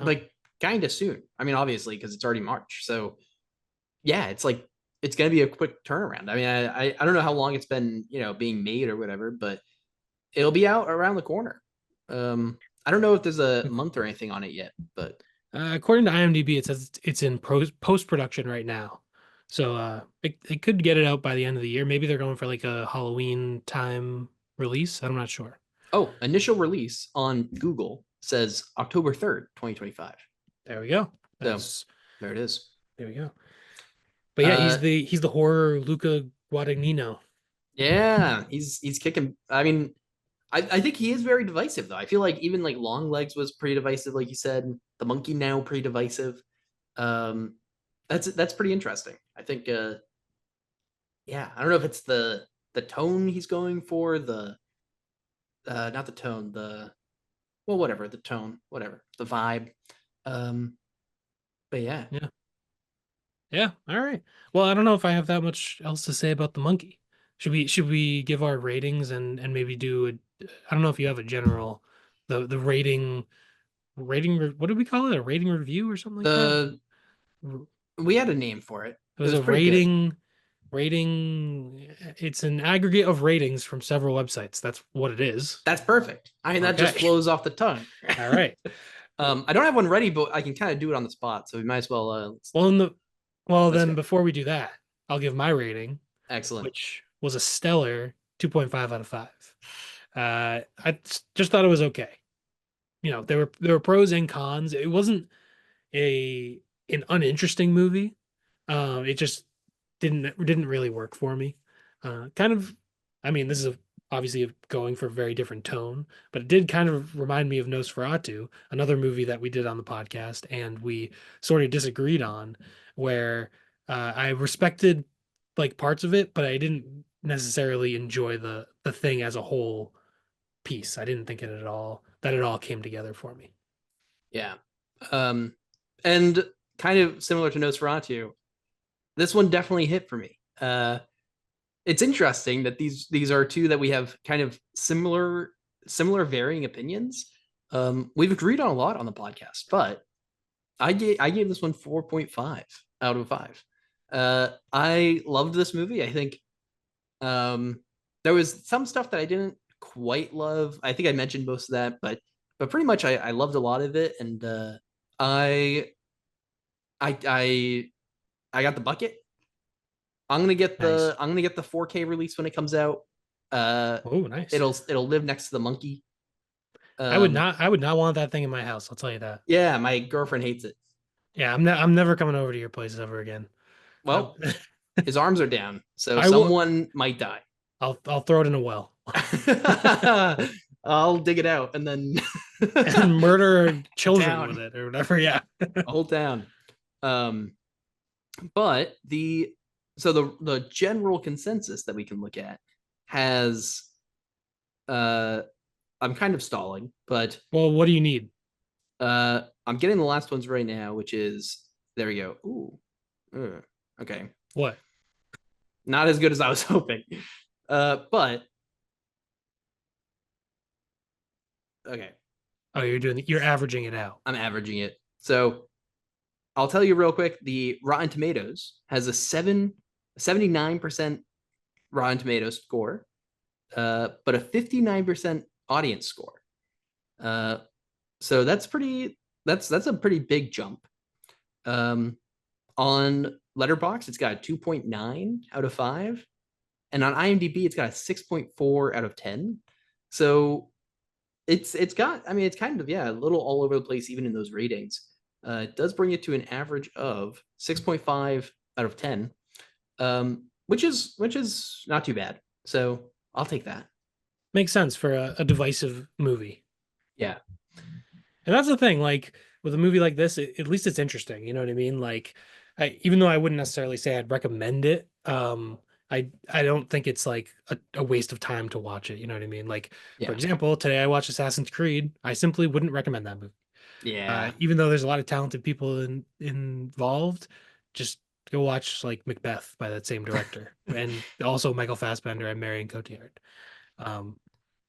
like kind of soon. I mean, obviously because it's already March. So, yeah, it's like it's going to be a quick turnaround. I mean, I don't know how long it's been, being made or whatever, but it'll be out around the corner. I don't know if there's a month or anything on it yet, but According to IMDb, it says it's in post production right now. So it could get it out by the end of the year. Maybe they're going for like a Halloween time release. I'm not sure. oh, initial release on Google says October 3rd, 2025. There we go. So, That's there it is. there we go. But yeah, Uh he's the horror Luca Guadagnino. yeah, he's kicking. I mean, I think he is very divisive though. I feel like even like Long Legs was pretty divisive, like you said. The Monkey now pretty divisive. Um, that's pretty interesting. I think yeah, I don't know if it's the tone he's going for, the not the tone, the well, whatever, the tone, whatever, the vibe. Um, but yeah. Yeah. Yeah. All right. Well, I don't know if I have that much else to say about the monkey. Should we give our ratings and maybe do I don't know if you have a general the what did we call it? A rating review or something like that? The we had a name for it. It It was was a pretty good. rating. It's an aggregate of ratings from several websites. That's what it is. That's perfect. I mean, that just Okay. flows off the tongue. All right. I don't have one ready, but I can kind of do it on the spot. So we might as well Well, let's then go. before we do that, I'll give my rating, Excellent. which was a stellar 2.5 out of 5. I just thought it was okay. There were pros and cons. It wasn't a an uninteresting movie. It just didn't really work for me. Kind of, I mean, this is obviously going for a very different tone, but it did kind of remind me of Nosferatu, another movie that we did on the podcast, and we sort of disagreed on, where I respected like parts of it, but I didn't necessarily enjoy the thing as a whole piece. I didn't think it all came together for me. Yeah. Um, and kind of similar to Nosferatu, this one definitely hit for me. It's interesting that these are two that we have kind of similar varying opinions. We've agreed on a lot on the podcast, but I gave this one 4.5 out of 5. I loved this movie. I think there was some stuff that I didn't quite love. I think I mentioned most of that, but pretty much I loved a lot of it, and I I I got the bucket. Nice. I'm gonna get the 4K release when it comes out. Uh, Oh, nice. it'll live next to the monkey. I would not want that thing in my house. I'll tell you that. Yeah, my girlfriend hates it. Yeah, I'm never coming over to your place ever again. Uh, Well, his arms are down, so I will. someone might die. I'll throw it in a well I'll dig it out and then and murder a children with town, it or whatever. Yeah. a whole town. Um, but the general consensus that we can look at has uh I'm kind of stalling, but Well, what do you need? I'm getting the last ones right now, which is there we go. Ooh. Okay. What? Not as good as I was hoping. But okay. Oh, you're averaging it out. I'm averaging it. So I'll tell you real quick, the Rotten Tomatoes has a 79% Rotten Tomatoes score, but a 59% audience score. Uh, so that's a pretty big jump. Um, on Letterboxd, it's got a 2.9 out of 5. And on IMDb, it's got a 6.4 out of 10. So it's got, I mean, it's kind of, yeah, a little all over the place, even in those ratings. It does bring it to an average of 6.5 out of 10, which is not too bad. So I'll take that. Makes sense for a divisive movie. Yeah. And that's the thing, like with a movie like this, at least it's interesting. You know what I mean? Like, even though I wouldn't necessarily say I'd recommend it, I don't think it's like a waste of time to watch it. You know what I mean? Like, for Yeah. example, today I watched Assassin's Creed. I simply wouldn't recommend that movie. Yeah. Even though there's a lot of talented people involved, just go watch like Macbeth by that same director, and also Michael Fassbender and Marion Cotillard. Um,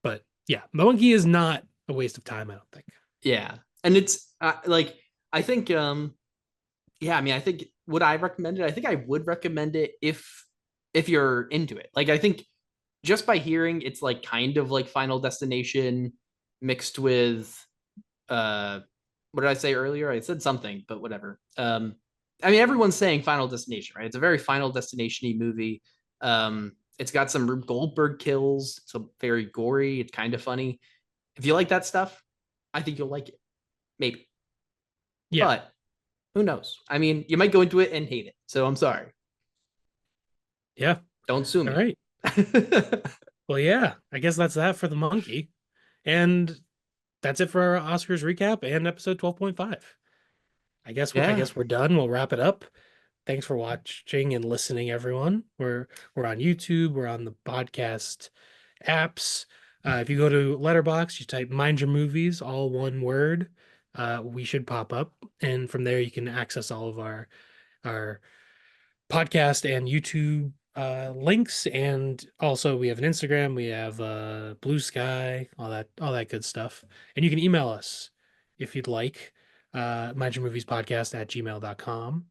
but yeah, Monkey is not a waste of time, I don't think. Yeah. And it's like I think yeah, I mean I think would I recommend it? I think I would recommend it if you're into it. Like I think just by hearing it's like kind of like Final Destination mixed with uh what did I say earlier? I said something, but whatever. I mean everyone's saying Final Destination, right? It's a very Final Destination-y movie. It's got some Rube Goldberg kills. It's a very gory. It's kind of funny. If you like that stuff, I think you'll like it. Maybe. Yeah. But who knows? I mean, you might go into it and hate it. So I'm sorry. Yeah. Don't sue All me. right. Well, yeah, I guess that's that for the monkey. And that's it for our Oscars recap and episode 12.5. I Yeah, guess we're done. We'll wrap it up. Thanks for watching and listening, everyone. We're on YouTube, we're on the podcast apps. If you go to Letterbox, you type "Mind Your Movies," all one word. We should pop up, and from there you can access all of our podcast and YouTube links, and also we have an Instagram, we have Blue Sky, all that good stuff. And you can email us if you'd like, mindyourmoviespodcast@gmail.com.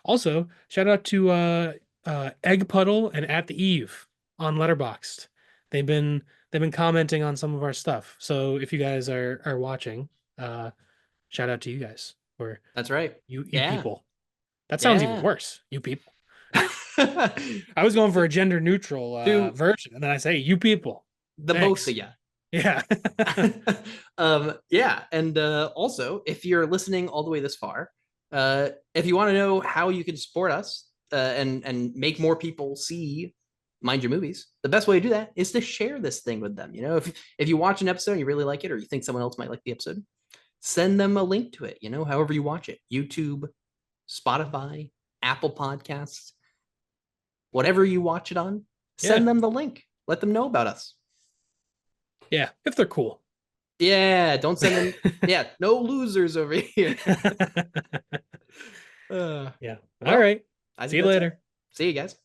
Also, shout out to Egg Puddle and At the Eve on Letterboxd. They've been commenting on some of our stuff. So if you guys are watching, uh, shout out to you guys or that's right. you Yeah, people. That sounds even yeah. worse. You people. I was going for a gender neutral To version, and then I say you people. the both of Thanks. you. Yeah. Yeah, and also if you're listening all the way this far, if you want to know how you can support us and make more people see Mind Your Movies, the best way to do that is to share this thing with them. You know, if you watch an episode and you really like it, or you think someone else might like the episode, send them a link to it. You know, however you watch it, YouTube, Spotify, Apple Podcasts, whatever you watch it on, Yeah. send them the link. Let them know about us. Yeah. If they're cool. Yeah, don't send them. Yeah, no losers over here. Yeah. All Well, right. I See think you that's it. later. See you guys.